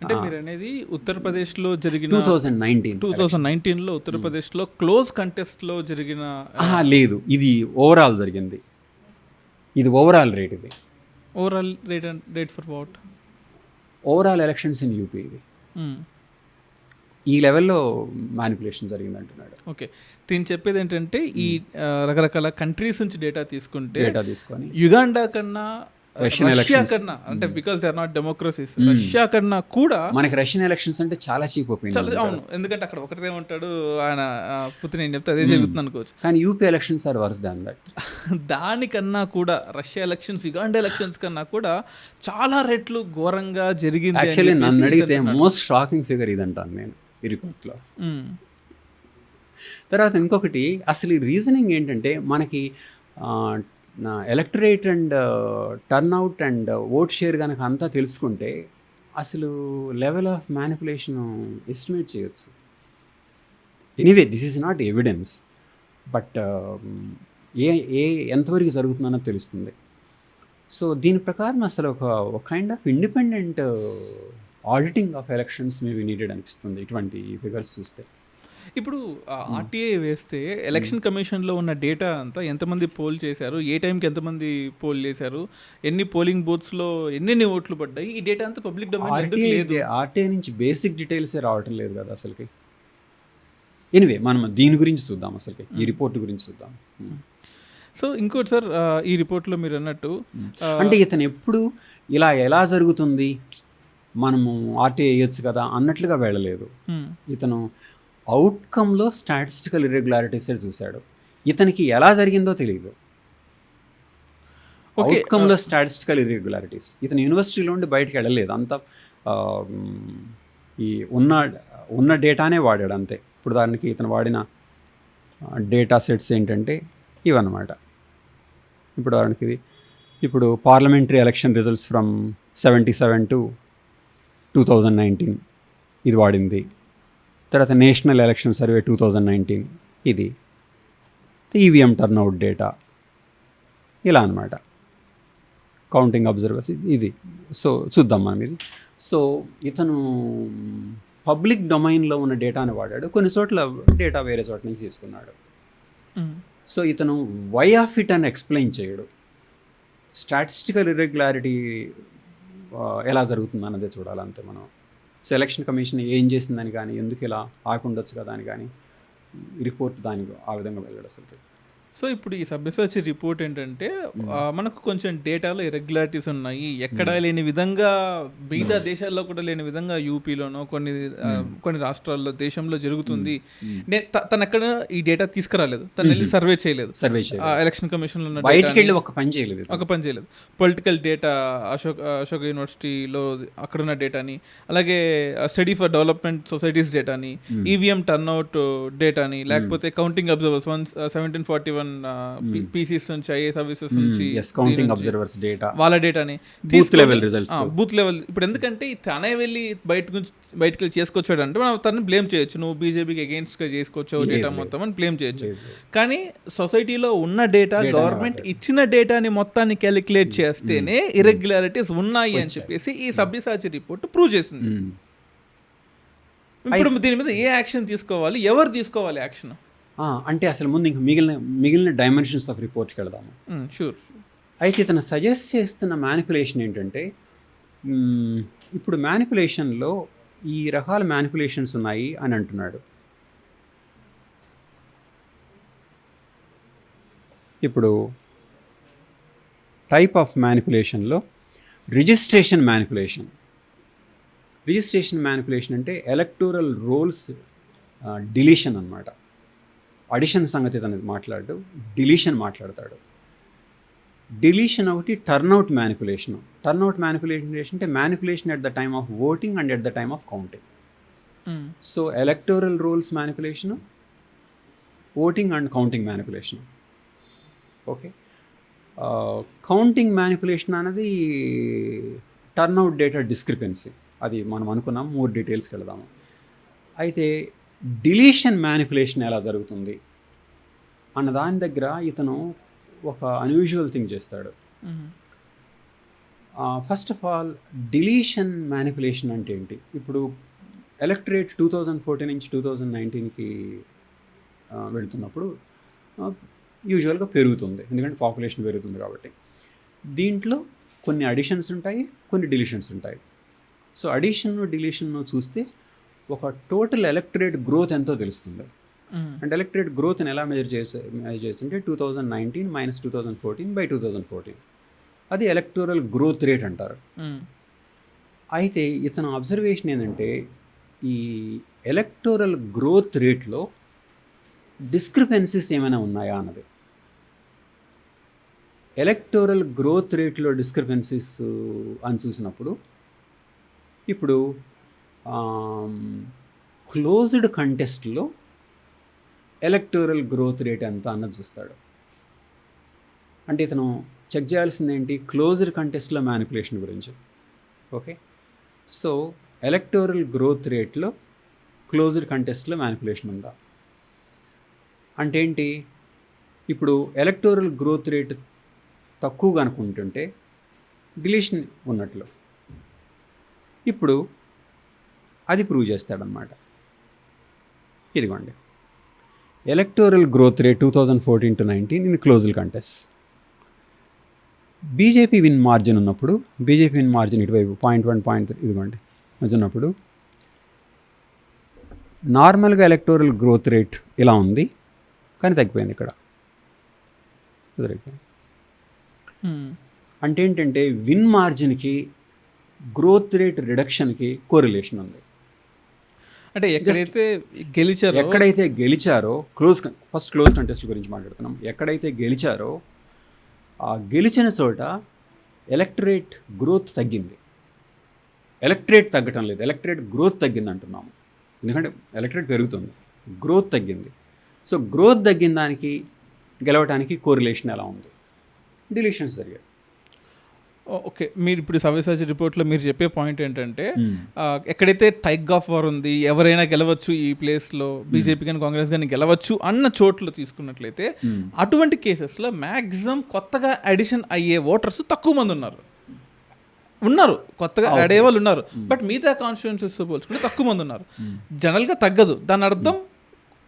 అంటే మీరు అనేది ఉత్తరప్రదేశ్లో జరిగిన 2019లో ఉత్తరప్రదేశ్లో క్లోజ్ కంటెస్ట్లో జరిగిన లేదు, ఇది ఓవరాల్ జరిగింది. ఇది ఓవరాల్ రేట్. ఇది overall rate for what? Overall elections in UP. ఇది ఈ లెవెల్లో మ్యానిపులేషన్ జరిగింది అంటున్నాడు. ఓకే, దీన్ని చెప్పేది ఏంటంటే ఈ రకరకాల కంట్రీస్ నుంచి డేటా తీసుకొని యుగాండా కన్నా రష్యా కన్నా, అంటే because they are not democracies, Russia కన్నా కూడా మనకి రష్యన్ ఎలక్షన్స్ అంటే చాలా చీప్ ఒపీనియన్. అవును, ఎందుకంటే అక్కడ ఒకటే ఉంటాడు ఆయన, పుతిన్ ఏం చెప్తే అదే జరుగుతుంది అనుకోవచ్చు. కానీ UP elections are worse than that. దానికన్నా కూడా రష్యా ఎలక్షన్స్ యుగాండా ఎలక్షన్స్ కన్నా కూడా చాలా రెట్లు ఘోరంగా జరిగింది. యాక్చువల్లీ నన్ను అడిగితే మోస్ట్ షాకింగ్ ఫిగర్ ఇదంటాను నేను ఈ రిపోర్ట్లో. తర్వాత ఇంకొకటి, అసలు ఈ రీజనింగ్ ఏంటంటే మనకి electorate and turnout and vote share కనుక అంతా తెలుసుకుంటే అసలు లెవెల్ ఆఫ్ మ్యానిపులేషన్ ఎస్టిమేట్ చేయొచ్చు. Anyway this is not evidence, but ఎంతవరకు జరుగుతుందన్నది తెలుస్తుంది. సో దీని ప్రకారం అసలు ఒక kind of independent auditing of elections maybe needed అనిపిస్తుంది ఇటువంటి ఫిగర్స్ చూస్తే. ఇప్పుడు ఆర్టీఐ వేస్తే ఎలక్షన్ కమిషన్లో ఉన్న డేటా అంతా ఎంతమంది పోల్ చేశారు, ఏ టైంకి ఎంతమంది పోల్ చేశారు, ఎన్ని పోలింగ్ బూత్స్లో ఎన్ని ఓట్లు పడ్డాయి, ఈ డేటా అంతా పబ్లిక్ డొమైన్. ఆర్టీఐ నుంచి బేసిక్ డీటెయిల్సే రావటం లేదు కదా అసలుకి. ఎనివే మనం దీని గురించి చూద్దాం, అసలుకి ఈ రిపోర్ట్ గురించి చూద్దాం. సో ఇంకోటి సార్, ఈ రిపోర్ట్లో మీరు అన్నట్టు అంటే ఇతను ఎప్పుడు ఇలా ఎలా జరుగుతుంది మనము ఆర్టీఐ వేయచ్చు కదా అన్నట్లుగా వెళ్ళలేదు. ఇతను అవుట్కమ్లో స్టాటిస్టికల్ ఇర్రెగ్యులారిటీస్ చూశాడు. ఇతనికి ఎలా జరిగిందో తెలియదు. అవుట్కమ్లో స్టాటిస్టికల్ ఇర్రెగ్యులారిటీస్. ఇతను యూనివర్సిటీలో ఉండి బయటకు వెళ్ళలేదు. అంతా ఈ ఉన్న డేటానే వాడాడు అంతే. ఇప్పుడు దానికి ఇతను వాడిన డేటా సెట్స్ ఏంటంటే ఇవన్నమాట. ఇప్పుడు దానికి ఇప్పుడు parliamentary election results from 77 to 2019 ఇది వాడింది. తర్వాత నేషనల్ ఎలక్షన్ సర్వే 2019 ఇది, ఈవీఎం టర్న్అవుట్ డేటా ఇలా అనమాట. కౌంటింగ్ అబ్జర్వర్స్ ఇది. సో చూద్దాం మనం ఇది. సో ఇతను పబ్లిక్ డొమైన్లో ఉన్న డేటాని వాడాడు, కొన్ని చోట్ల డేటా వేరే చోట నుంచి తీసుకున్నాడు. సో ఇతను వై ఆఫ్ ఇట్ అని ఎక్స్ప్లెయిన్ చేయడు. స్టాటిస్టికల్ ఇర్రెగ్యులారిటీ ఎలా జరుగుతుంది అన్నదే చూడాలంతే మనం. సో ఎలక్షన్ కమిషన్ ఏం చేసిందని కానీ, ఎందుకు ఇలా ఆకుండొచ్చు కదా అని కానీ రిపోర్ట్ దానికి ఆ విధంగా వెళ్ళాడు అసలు. సో ఇప్పుడు ఈ సబ్యసాచి రిపోర్ట్ ఏంటంటే మనకు కొంచెం డేటాలో ఇర్రెగ్యులారిటీస్ ఉన్నాయి, ఎక్కడా లేని విధంగా, మిగతా దేశాల్లో కూడా లేని విధంగా యూపీలోనో కొన్ని రాష్ట్రాల్లో దేశంలో జరుగుతుంది. తను ఎక్కడ ఈ డేటా తీసుకురాలేదు, తను వెళ్ళి సర్వే చేయలేదు. ఎలక్షన్ కమిషన్లో ఉన్న ఒక పని చేయలేదు. పొలిటికల్ డేటా అశోక యూనివర్సిటీలో అక్కడున్న డేటాని, అలాగే స్టడీ ఫర్ డెవలప్మెంట్ సొసైటీస్ డేటాని, ఈవీఎం టర్న్అవుట్ డేటాని, లేకపోతే కౌంటింగ్ అబ్జర్వర్స్ 1741 పీసీస్ నుంచి, ఐఏఎస్ ఆఫీసర్స్ నుంచి కౌంటింగ్ అబ్జర్వర్స్ డేటా, వాళ్ళ డేటాని booth level results, booth level. ఇప్పుడు ఎందుకంటే తనే వెళ్ళి బయటకు చేసుకొచ్చాడు అంటే మనం తనని బ్లేమ్ చేయొచ్చు, నువ్వు బీజేపీకి అగేన్స్ట్గా చేసుకోవచ్చు డేటా మొత్తం అని బ్లేమ్ చేయొచ్చు. కానీ సొసైటీలో ఉన్న డేటా, గవర్నమెంట్ ఇచ్చిన డేటాని మొత్తాన్ని క్యాలిక్యులేట్ చేస్తేనే ఇర్రెగ్యులారిటీస్ ఉన్నాయి అని చెప్పేసి ఈ సబ్యసాచి రిపోర్ట్ ప్రూవ్ చేసింది. ఇప్పుడు దీని మీద ఏ యాక్షన్ తీసుకోవాలి, ఎవరు తీసుకోవాలి యాక్షన్? అంటే అసలు ముందు ఇంక మిగిలిన డైమెన్షన్స్ ఆఫ్ రిపోర్ట్కి వెళదాము. షూర్. అయితే ఇతను సజెస్ట్ చేస్తున్న మ్యానిపులేషన్ ఏంటంటే, ఇప్పుడు మ్యానిపులేషన్లో ఈ రకాల మ్యానిపులేషన్స్ ఉన్నాయి అని అంటున్నాడు. ఇప్పుడు టైప్ ఆఫ్ మ్యానిపులేషన్లో రిజిస్ట్రేషన్ మ్యానిపులేషన్ అంటే ఎలక్టోరల్ రోల్స్ డిలీషన్ అన్నమాట. అడిషన్ సంగతి తను మాట్లాడు, డిలీషన్ మాట్లాడతాడు. డిలీషన్ ఒకటి టర్న్అవుట్ మ్యానిపులేషన్ అంటే manipulation at the time of voting and at the time of counting. So electoral rolls manipulation, voting and counting manipulation. Okay, counting manipulation అనేది turnout data discrepancy, అది మనం అనుకున్నాం. 3 డీటెయిల్స్కి వెళదాము. అయితే డిలీషన్ మ్యానిపులేషన్ ఎలా జరుగుతుంది అన్న దాని దగ్గర ఇతను ఒక అన్యూజువల్ థింగ్ చేస్తాడు. First of all, deletion manipulation అంటే ఏంటి? ఇప్పుడు ఎలక్టరేట్ 2014 నుంచి 2019కి వెళ్తున్నప్పుడు యూజువల్గా పెరుగుతుంది, ఎందుకంటే పాపులేషన్ పెరుగుతుంది కాబట్టి. దీంట్లో కొన్ని అడిషన్స్ ఉంటాయి, కొన్ని డిలీషన్స్ ఉంటాయి. సో అడిషన్ డిలీషన్ చూస్తే ఒక టోటల్ ఎలక్టరేట్ గ్రోత్ ఎంతో తెలుస్తుంది. అంటే ఎలక్టరేట్ గ్రోత్ని ఎలా మెజర్ చేస్తుంటే 2019 - 2014/2014, అది ఎలక్టోరల్ గ్రోత్ రేట్ అంటారు. అయితే ఇతను అబ్జర్వేషన్ ఏంటంటే, ఈ ఎలక్టోరల్ గ్రోత్ రేట్లో డిస్క్రిపెన్సీస్ ఏమైనా ఉన్నాయా అన్నది. ఎలక్టోరల్ గ్రోత్ రేట్లో డిస్క్రిపెన్సీస్ అని చూసినప్పుడు, ఇప్పుడు క్లోజ్డ్ కంటెస్ట్లో ఎలక్టోరల్ గ్రోత్ రేట్ ఎంత అన్నది చూస్తాడు. అంటే ఇతను చెక్ చేయాల్సింది ఏంటి? క్లోజ్డ్ కంటెస్ట్లో మ్యానిపులేషన్ గురించి. ఓకే, సో ఎలక్టోరల్ గ్రోత్ రేట్లో క్లోజ్డ్ కంటెస్ట్లో మ్యానిపులేషన్ ఉందా అంటే ఏంటి? ఇప్పుడు ఎలక్టోరల్ గ్రోత్ రేట్ తక్కువగా అనుకుంటుంటే డిలీషన్ ఉన్నట్లు. ఇప్పుడు అది ప్రూవ్ చేస్తాడనమాట. ఇదిగోండి, electoral growth rate 2014 to 19 in closed contest. BJP win margin ఉన్నప్పుడు, బీజేపీ విన్ మార్జిన్ ఇటువైపు 0.1 ఇదిగోండి ఉన్నప్పుడు, నార్మల్గా ఎలక్టోరల్ గ్రోత్ రేట్ ఇలా ఉంది, కానీ తగ్గిపోయింది ఇక్కడ. అంటే ఏంటంటే విన్ మార్జిన్కి గ్రోత్ రేట్ రిడక్షన్కి కోరిలేషన్ ఉంది. అంటే ఎక్కడైతే గెలిచారో ఫస్ట్ క్లోజ్ కంటెస్ట్ గురించి మాట్లాడుతున్నాం. ఎక్కడైతే గెలిచారో ఆ గెలిచిన చోట ఎలక్టరేట్ గ్రోత్ తగ్గింది. ఎలక్టరేట్ తగ్గటం లేదు, ఎలక్టరేట్ గ్రోత్ తగ్గింది అంటున్నాము. ఎందుకంటే ఎలక్టరేట్ పెరుగుతుంది, గ్రోత్ తగ్గింది. సో గ్రోత్ తగ్గిన దానికి గెలవడానికి కోరిలేషన్ ఎలా ఉంది? డిలీషన్స్ జరిగాయి. ఓకే, మీరు ఇప్పుడు సవ్యసాచి రిపోర్ట్లో మీరు చెప్పే పాయింట్ ఏంటంటే, ఎక్కడైతే టైగ్ ఆఫ్ వార్ ఉంది, ఎవరైనా గెలవచ్చు ఈ ప్లేస్లో, బీజేపీ కానీ కాంగ్రెస్ కానీ గెలవచ్చు అన్న చోట్లు తీసుకున్నట్లయితే, అటువంటి కేసెస్లో మ్యాక్సిమం కొత్తగా అడిషన్ అయ్యే ఓటర్స్ తక్కువ మంది ఉన్నారు, కొత్తగా యాడ్ అయ్యే వాళ్ళు ఉన్నారు. బట్ మిగతా కాన్స్టిట్యుయెన్సీస్ పోల్చుకుంటే తక్కువ మంది ఉన్నారు. జనరల్గా తగ్గదు, దాని అర్థం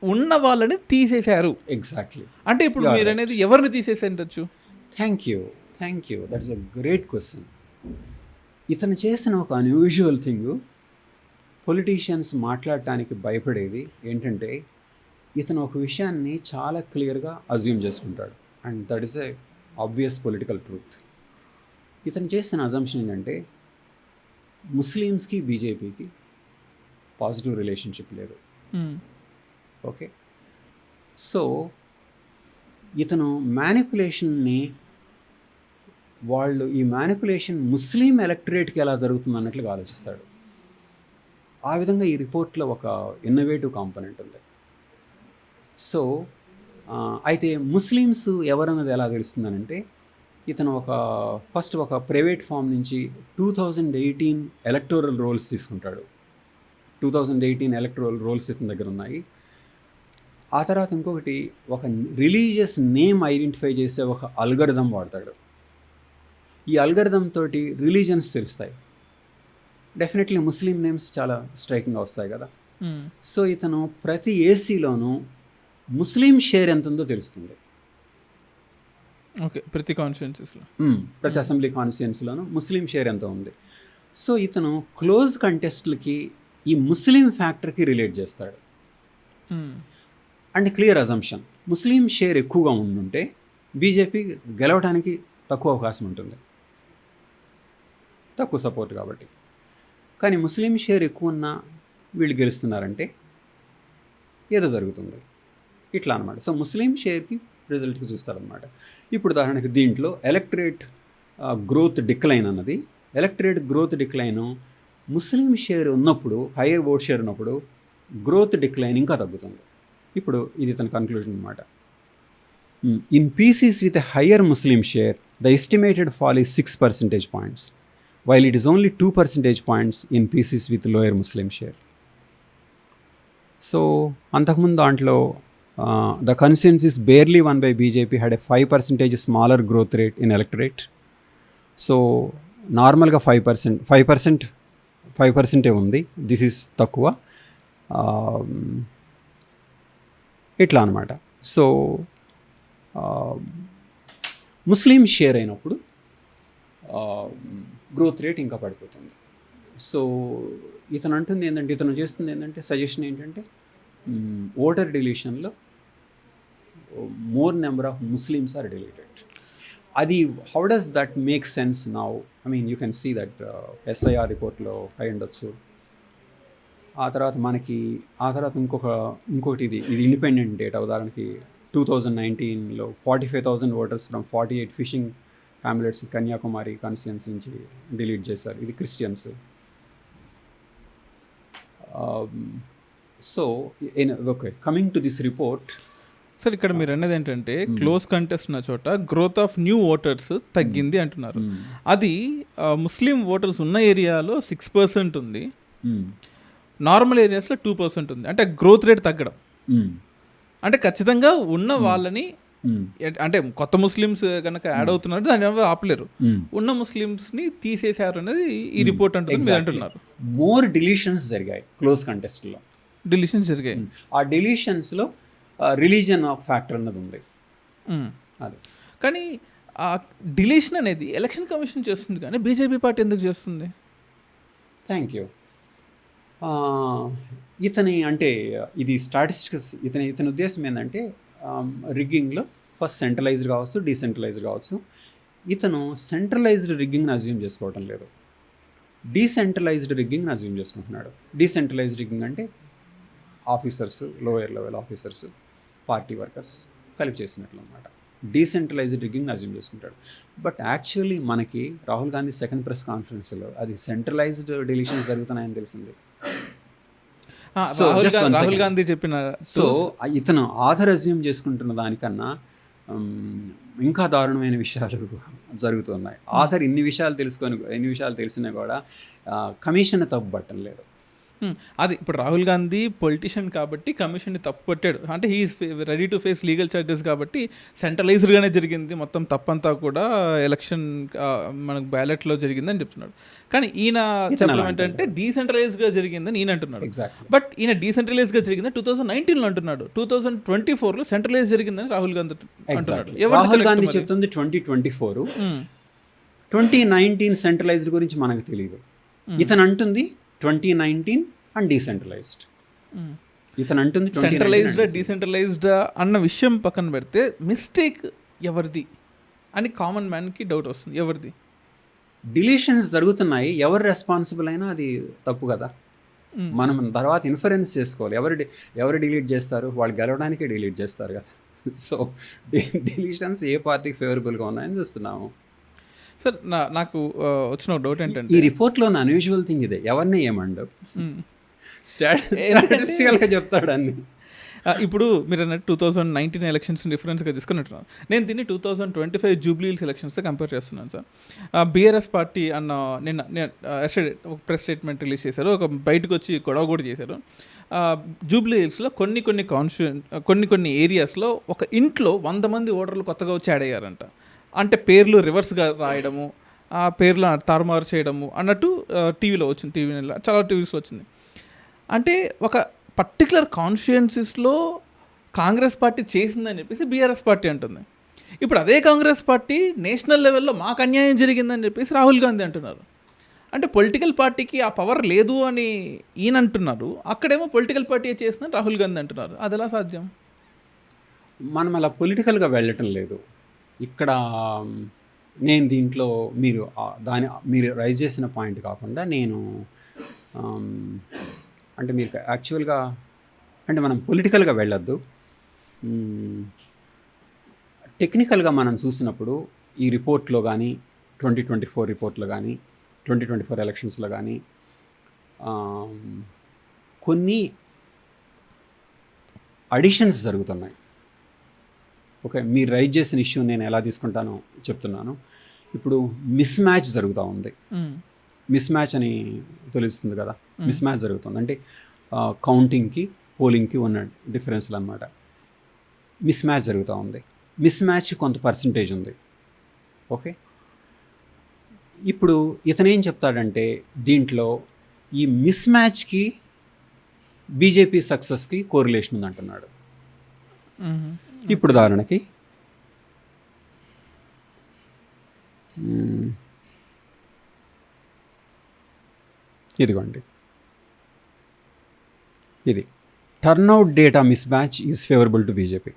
ఉన్న వాళ్ళని తీసేశారు. ఎగ్జాక్ట్లీ. అంటే ఇప్పుడు మీరు అనేది ఎవరిని తీసేసి ఉండొచ్చు? Thank you, that's a great question. ఇతను చేసిన ఒక అన్యూజువల్ థింగ్, పొలిటీషియన్స్ మాట్లాడటానికి భయపడేది ఏంటంటే, ఇతను ఒక విషయాన్ని చాలా క్లియర్గా అజ్యూమ్ చేసుకుంటాడు, and that is a obvious political truth. ఇతను చేసిన అజంప్షన్ ఏంటంటే, ముస్లిమ్స్కి బీజేపీకి పాజిటివ్ రిలేషన్షిప్ లేదు. ఓకే, సో ఇతను మ్యానిపులేషన్ని ఈ మ్యానిపులేషన్ ముస్లిం ఎలక్టరేట్కి ఎలా జరుగుతుంది అన్నట్లుగా ఆలోచిస్తాడు. ఆ విధంగా ఈ రిపోర్ట్లో ఒక ఇన్నోవేటివ్ కాంపోనెంట్ ఉంది. సో అయితే ముస్లిమ్స్ ఎవరన్నది ఎలా తెలుస్తుందనంటే, ఇతను ఫస్ట్ ఒక ప్రైవేట్ ఫామ్ నుంచి 2018 ఎలక్టోరల్ రోల్స్ తీసుకుంటాడు. 2018 ఎలక్టోరల్ రోల్స్ ఇతని దగ్గర ఉన్నాయి. ఆ తర్వాత ఇంకొకటి, ఒక రిలీజియస్ నేమ్ ఐడెంటిఫై చేసే ఒక అల్గరిథం వాడతాడు. ఈ అల్గరిథం తోటి రిలీజన్స్ తెలుస్తాయి. డెఫినెట్లీ ముస్లిం నేమ్స్ చాలా స్ట్రైకింగ్గా వస్తాయి కదా. సో ఇతను ప్రతి ఏసీలోనూ ముస్లిం షేర్ ఎంత ఉందో తెలుస్తుంది. ఓకే, ప్రతి కాన్స్టిట్యున్సీస్లో, ప్రతి అసెంబ్లీ కాన్స్టిట్యున్సీలోనూ ముస్లిం షేర్ ఎంత ఉంది. సో ఇతను క్లోజ్ కంటెస్ట్లకి ఈ ముస్లిం ఫ్యాక్టర్కి రిలేట్ చేస్తాడు. And clear assumption, Muslim share ఎక్కువగా ఉండుంటే బీజేపీ గెలవడానికి తక్కువ అవకాశం ఉంటుంది, తక్కువ సపోర్ట్ కాబట్టి. కానీ ముస్లిం షేర్ ఎక్కువ ఉన్నా వీళ్ళు గెలుస్తున్నారంటే ఏదో జరుగుతుంది ఇట్లా అనమాట. సో ముస్లిం షేర్కి రిజల్ట్కి చూస్తారనమాట. ఇప్పుడు ఉదాహరణకి దీంట్లో ఎలక్టరేట్ గ్రోత్ డిక్లైన్ అన్నది, ఎలక్టరేట్ గ్రోత్ డిక్లైన్ ముస్లిం షేర్ ఉన్నప్పుడు, హైయర్ ఓట్ షేర్ ఉన్నప్పుడు గ్రోత్ డిక్లైన్ ఇంకా తగ్గుతుంది. ఇప్పుడు ఇది తన కన్క్లూజన్ అనమాట. In Pisces with a higher Muslim share the estimated fall is 6 percentage points, while it is only 2 percentage points in pieces with lower Muslim share. So అంతకుముందు దాంట్లో the consensus barely won by BJP had a 5% smaller growth rate in electorate. So నార్మల్గా 5% ఉంది, this is తక్కువ ఇట్లా అనమాట. So ముస్లిం share అయినప్పుడు growth rate ఇంకా పడిపోతుంది. సో ఇతను అంటుంది ఏంటంటే, ఇతను చేస్తుంది ఏంటంటే, సజెషన్ ఏంటంటే ఓటర్ డిలీషన్లో more number of Muslims are deleted. అది how does that make sense now? I mean you can see that SIR రిపోర్ట్లో అయి ఉండొచ్చు. ఆ తర్వాత ఇంకోటి ఇది ఇండిపెండెంట్ డేటా. ఉదాహరణకి 2019లో 45,000 voters from 48 fishing hamlets Kanyakumari constituency నుంచి డిలీట్ చేశారు. ఇది Christians. So okay, coming to this report. Sir ఇక్కడ మీరు అన్నది ఏంటంటే, క్లోజ్ కంటెస్ట్ ఉన్న చోట గ్రోత్ ఆఫ్ న్యూ ఓటర్స్ తగ్గింది అంటున్నారు. అది ముస్లిం ఓటర్స్ ఉన్న ఏరియాలో 6% ఉంది, నార్మల్ ఏరియాస్లో 2% ఉంది. అంటే గ్రోత్ రేట్ తగ్గడం అంటే ఖచ్చితంగా ఉన్న వాళ్ళని, అంటే కొత్త ముస్లిమ్స్ కనుక యాడ్ అవుతున్నారు, దాన్ని ఎవరు ఆపలేరు. ఉన్న ముస్లిమ్స్ని తీసేశారు అనేది ఈ రిపోర్ట్ అంటుంది అంటున్నారు. మోర్ డిలీషన్స్ జరిగాయి క్లోజ్ కంటెస్ట్లో. డిలీషన్స్ జరిగాయి. ఆ డిలీషన్స్లో రిలీజన్ ఆఫ్ ఫ్యాక్టర్ అన్నది ఉంది. అది కానీ ఆ డిలీషన్ అనేది ఎలక్షన్ కమిషన్ చేస్తుంది, కానీ బీజేపీ పార్టీ ఎందుకు చేస్తుంది? Thank you. ఇతని అంటే ఇది స్టాటిస్టిక్స్, ఇతని ఉద్దేశం ఏంటంటే, రిగ్గింగ్లో ఫస్ట్ సెంట్రలైజ్డ్ కావచ్చు, డీసెంట్రలైజ్డ్ కావచ్చు. ఇతను సెంట్రలైజ్డ్ రిగ్గింగ్ని అజ్యూమ్ చేసుకోవటం లేదు, డీసెంట్రలైజ్డ్ రిగ్గింగ్ని అజ్యూమ్ చేసుకుంటున్నాడు. డీసెంట్రలైజ్డ్ రిగ్గింగ్ అంటే officers, lower level officers, party workers కలిపి చేసినట్లు అనమాట. డీసెంట్రలైజ్డ్ రిగ్గింగ్ అజ్యూమ్ చేసుకుంటాడు. బట్ యాక్చువల్లీ మనకి రాహుల్ గాంధీ సెకండ్ ప్రెస్ కాన్ఫరెన్స్లో అది సెంట్రలైజ్డ్ డిలీషన్స్ జరుగుతున్నాయని తెలిసింది. రాహుల్ గాంధీ చెప్పిన. సో ఇతను ఆధార్ అజ్యూమ్ చేసుకుంటున్న దానికన్నా ఇంకా దారుణమైన విషయాలు జరుగుతున్నాయి. ఆధార్ ఇన్ని విషయాలు తెలిసినా కూడా కమిషన్ తప్పు పట్టడం లేదు. అది ఇప్పుడు రాహుల్ గాంధీ పొలిటీషియన్ కాబట్టి కమిషన్ని తప్పు పట్టాడు. అంటే he is ready to face legal charges కాబట్టి సెంట్రలైజ్డ్గానే జరిగింది మొత్తం తప్పంతా కూడా, ఎలక్షన్ మనకు బ్యాలెట్లో జరిగిందని చెప్తున్నాడు. కానీ ఈయన చెప్పడం ఏంటంటే డీసెంట్రలైజ్గా జరిగిందని ఈయన అంటున్నాడు. బట్ ఈయన డీసెంట్రలైజ్గా జరిగిందని 2019లో అంటున్నాడు. 2024లో సెంట్రలైజ్ జరిగిందని రాహుల్ గాంధీ అంటున్నాడు. రాహుల్ గాంధీ చెప్తుంది 2024, 2019 సెంట్రలైజ్డ్ గురించి మనకు తెలియదు. ఇతను అంటుంది 2019 అండ్ డీసెంట్రలైజ్డ్. ఇతను అంటుంది సెంట్రలైజ్డ్ డీసెంట్రలైజ్డ్ అన్న విషయం పక్కన పెడితే మిస్టేక్ ఎవరిది అని కామన్ మ్యాన్కి డౌట్ వస్తుంది. ఎవరిది? డిలీషన్స్ జరుగుతున్నాయి, ఎవరు రెస్పాన్సిబుల్ అయినా అది తప్పు కదా. మనం తర్వాత ఇన్ఫరెన్స్ చేసుకోవాలి. ఎవరు డిలీట్ చేస్తారు? వాళ్ళు గెలవడానికే డిలీట్ చేస్తారు కదా. సో డిలీషన్స్ ఏ పార్టీకి ఫేవరబుల్గా ఉన్నాయని చూస్తున్నాము. సార్ నాకు వచ్చిన డౌట్ ఏంటంటే, ఈ రిపోర్ట్లో ఉన్న అన్యూజువల్ థింగ్ ఇదే, ఎవరిని ఏమండవు, స్టాటిస్టికల్గా చెప్తాడు అన్ని. ఇప్పుడు మీరు అన్నట్టు 2019 ఎలక్షన్స్ డిఫరెన్స్గా తీసుకున్నట్టున్నారు. నేను దీన్ని 2025 జూబ్లీహిల్స్ ఎలక్షన్స్తో కంపేర్ చేస్తున్నాను సార్. బీఆర్ఎస్ పార్టీ అన్న నిన్న ఒక ప్రెస్ స్టేట్మెంట్ రిలీజ్ చేశారు, ఒక బయటకు వచ్చి గొడవ కూడా చేశారు. జూబ్లీహిల్స్లో కొన్ని ఏరియాస్లో ఒక ఇంట్లో 100 మంది ఓటర్లు కొత్తగా వచ్చి యాడ్ అయ్యారంట. అంటే పేర్లు రివర్స్గా రాయడము, ఆ పేర్లు తారుమారు చేయడము అన్నట్టు టీవీలో వచ్చింది, చాలా టీవీస్లో వచ్చింది. అంటే ఒక పర్టికులర్ కాన్స్టిట్యుయెన్సీస్లో కాంగ్రెస్ పార్టీ చేసిందని చెప్పేసి బీఆర్ఎస్ పార్టీ అంటుంది. ఇప్పుడు అదే కాంగ్రెస్ పార్టీ నేషనల్ లెవెల్లో మాకు అన్యాయం జరిగిందని చెప్పేసి రాహుల్ గాంధీ అంటున్నారు. అంటే పొలిటికల్ పార్టీకి ఆ పవర్ లేదు అని ఈయన అంటున్నారు, అక్కడేమో పొలిటికల్ పార్టీ చేసిందని రాహుల్ గాంధీ అంటున్నారు. అది ఎలా సాధ్యం? మనం అలా పొలిటికల్గా వెళ్ళటం లేదు ఇక్కడ. నేను దీంట్లో మీరు రైజ్ చేసిన పాయింట్ కాకుండా నేను అంటే మీరు యాక్చువల్గా అంటే మనం పొలిటికల్గా వెళ్ళొద్దు. టెక్నికల్గా మనం చూసినప్పుడు ఈ రిపోర్ట్లో కానీ 2024 రిపోర్ట్లో కానీ 2024 ఎలక్షన్స్లో కానీ కొన్ని అడిషన్స్ జరుగుతున్నాయి. ఓకే, మీరు రైజ్ చేసిన ఇష్యూ నేను ఎలా తీసుకుంటానో చెప్తున్నాను. ఇప్పుడు మిస్ మ్యాచ్ జరుగుతూ ఉంది. మిస్ మ్యాచ్ అని తెలుస్తుంది కదా, మిస్ మ్యాచ్ జరుగుతుంది అంటే కౌంటింగ్కి పోలింగ్కి ఉన్న డిఫరెన్స్లు అనమాట. మిస్ మ్యాచ్ జరుగుతూ ఉంది. మిస్ మ్యాచ్ కొంత పర్సంటేజ్ ఉంది. ఓకే, ఇప్పుడు ఇతను ఏం చెప్తాడంటే దీంట్లో ఈ మిస్ మ్యాచ్కి బీజేపీ సక్సెస్కి కోరిలేషన్ ఉందంటున్నాడు. ఇప్పుడు ఉదాహరణకి ఇదిగోండి, ఇది turnout data mismatch is favourable to BJP.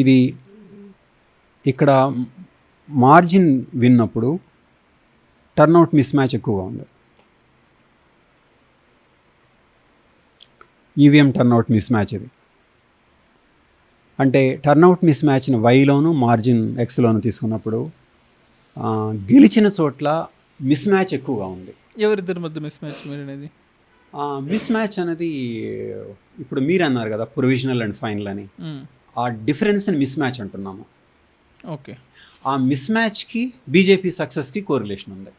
ఇది ఇక్కడ మార్జిన్ విన్నప్పుడు టర్న్అవుట్ మిస్ మ్యాచ్ ఎక్కువగా ఉంది. ఈవీఎం టర్న్అవుట్ మిస్ మ్యాచ్ ఇది. అంటే టర్న్అవుట్ మిస్ మ్యాచ్ని వైలోను మార్జిన్ ఎక్స్లోను తీసుకున్నప్పుడు గెలిచిన చోట్ల మిస్ మ్యాచ్ ఎక్కువగా ఉంది. ఎవరిద్దరి మధ్య మిస్ మ్యాచ్ అనేది? మిస్ మ్యాచ్ అనేది ఇప్పుడు మీరు అన్నారు కదా ప్రొవిజనల్ అండ్ ఫైనల్ అని, ఆ డిఫరెన్స్ని మిస్ మ్యాచ్ అంటున్నాము. ఓకే, ఆ మిస్ మ్యాచ్కి బీజేపీ సక్సెస్కి కోరిలేషన్ ఉంది.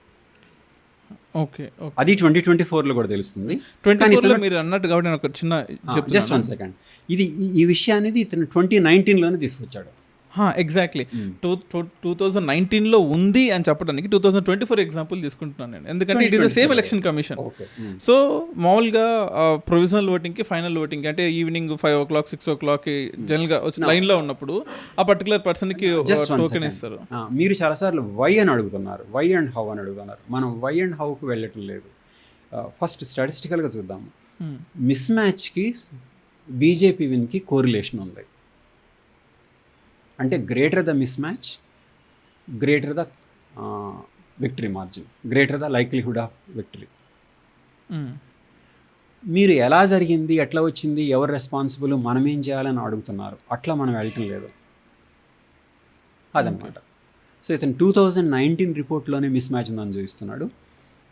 ఓకే, అది 2024లో కూడా తెలుస్తుంది. 2024లో మీరు అన్నట్టు కాబట్టి నేను ఒక చిన్న జస్ట్ 1 సెకండ్, ఇది ఈ విషయాన్ని ఇతను 2019లోనే తీసుకొచ్చాడు. ఎగ్జాక్ట్లీ 2019లో ఉంది అని చెప్పడానికి 2024 ఎగ్జాంపుల్ తీసుకుంటున్నాను నేను, ఎందుకంటే it is the same election commission. So మామూలుగా ప్రొవిజనల్ ఓటింగ్కి ఫైనల్ ఓటింగ్ అంటే ఈవినింగ్ 5 o'clock 6 o'clock జనరల్గా వచ్చి లైన్లో ఉన్నప్పుడు ఆ పర్టికులర్ పర్సన్కి టోకెన్ ఇస్తారు. మీరు చాలాసార్లు వై అని అడుగుతున్నారు, వై అండ్ హౌ అని అడుగుతున్నారు. మనం వై అండ్ హౌకి వెళ్ళటం లేదు. ఫస్ట్ స్టాటిస్టికల్గా చూద్దాము. మిస్ మ్యాచ్కి బీజేపీ విన్కి కోరిలేషన్ ఉంది. అంటే greater the miss match, greater the victory margin, greater the likelihood of victory. మీరు ఎలా జరిగింది, ఎట్లా వచ్చింది, ఎవరు రెస్పాన్సిబుల్, మనం ఏం చేయాలని అడుగుతున్నారు. అట్లా మనం వెళ్ళటం లేదు అదనమాట. సో ఇతను 2019 రిపోర్ట్లోనే మిస్ మ్యాచ్ ఉందని చూపిస్తున్నాడు.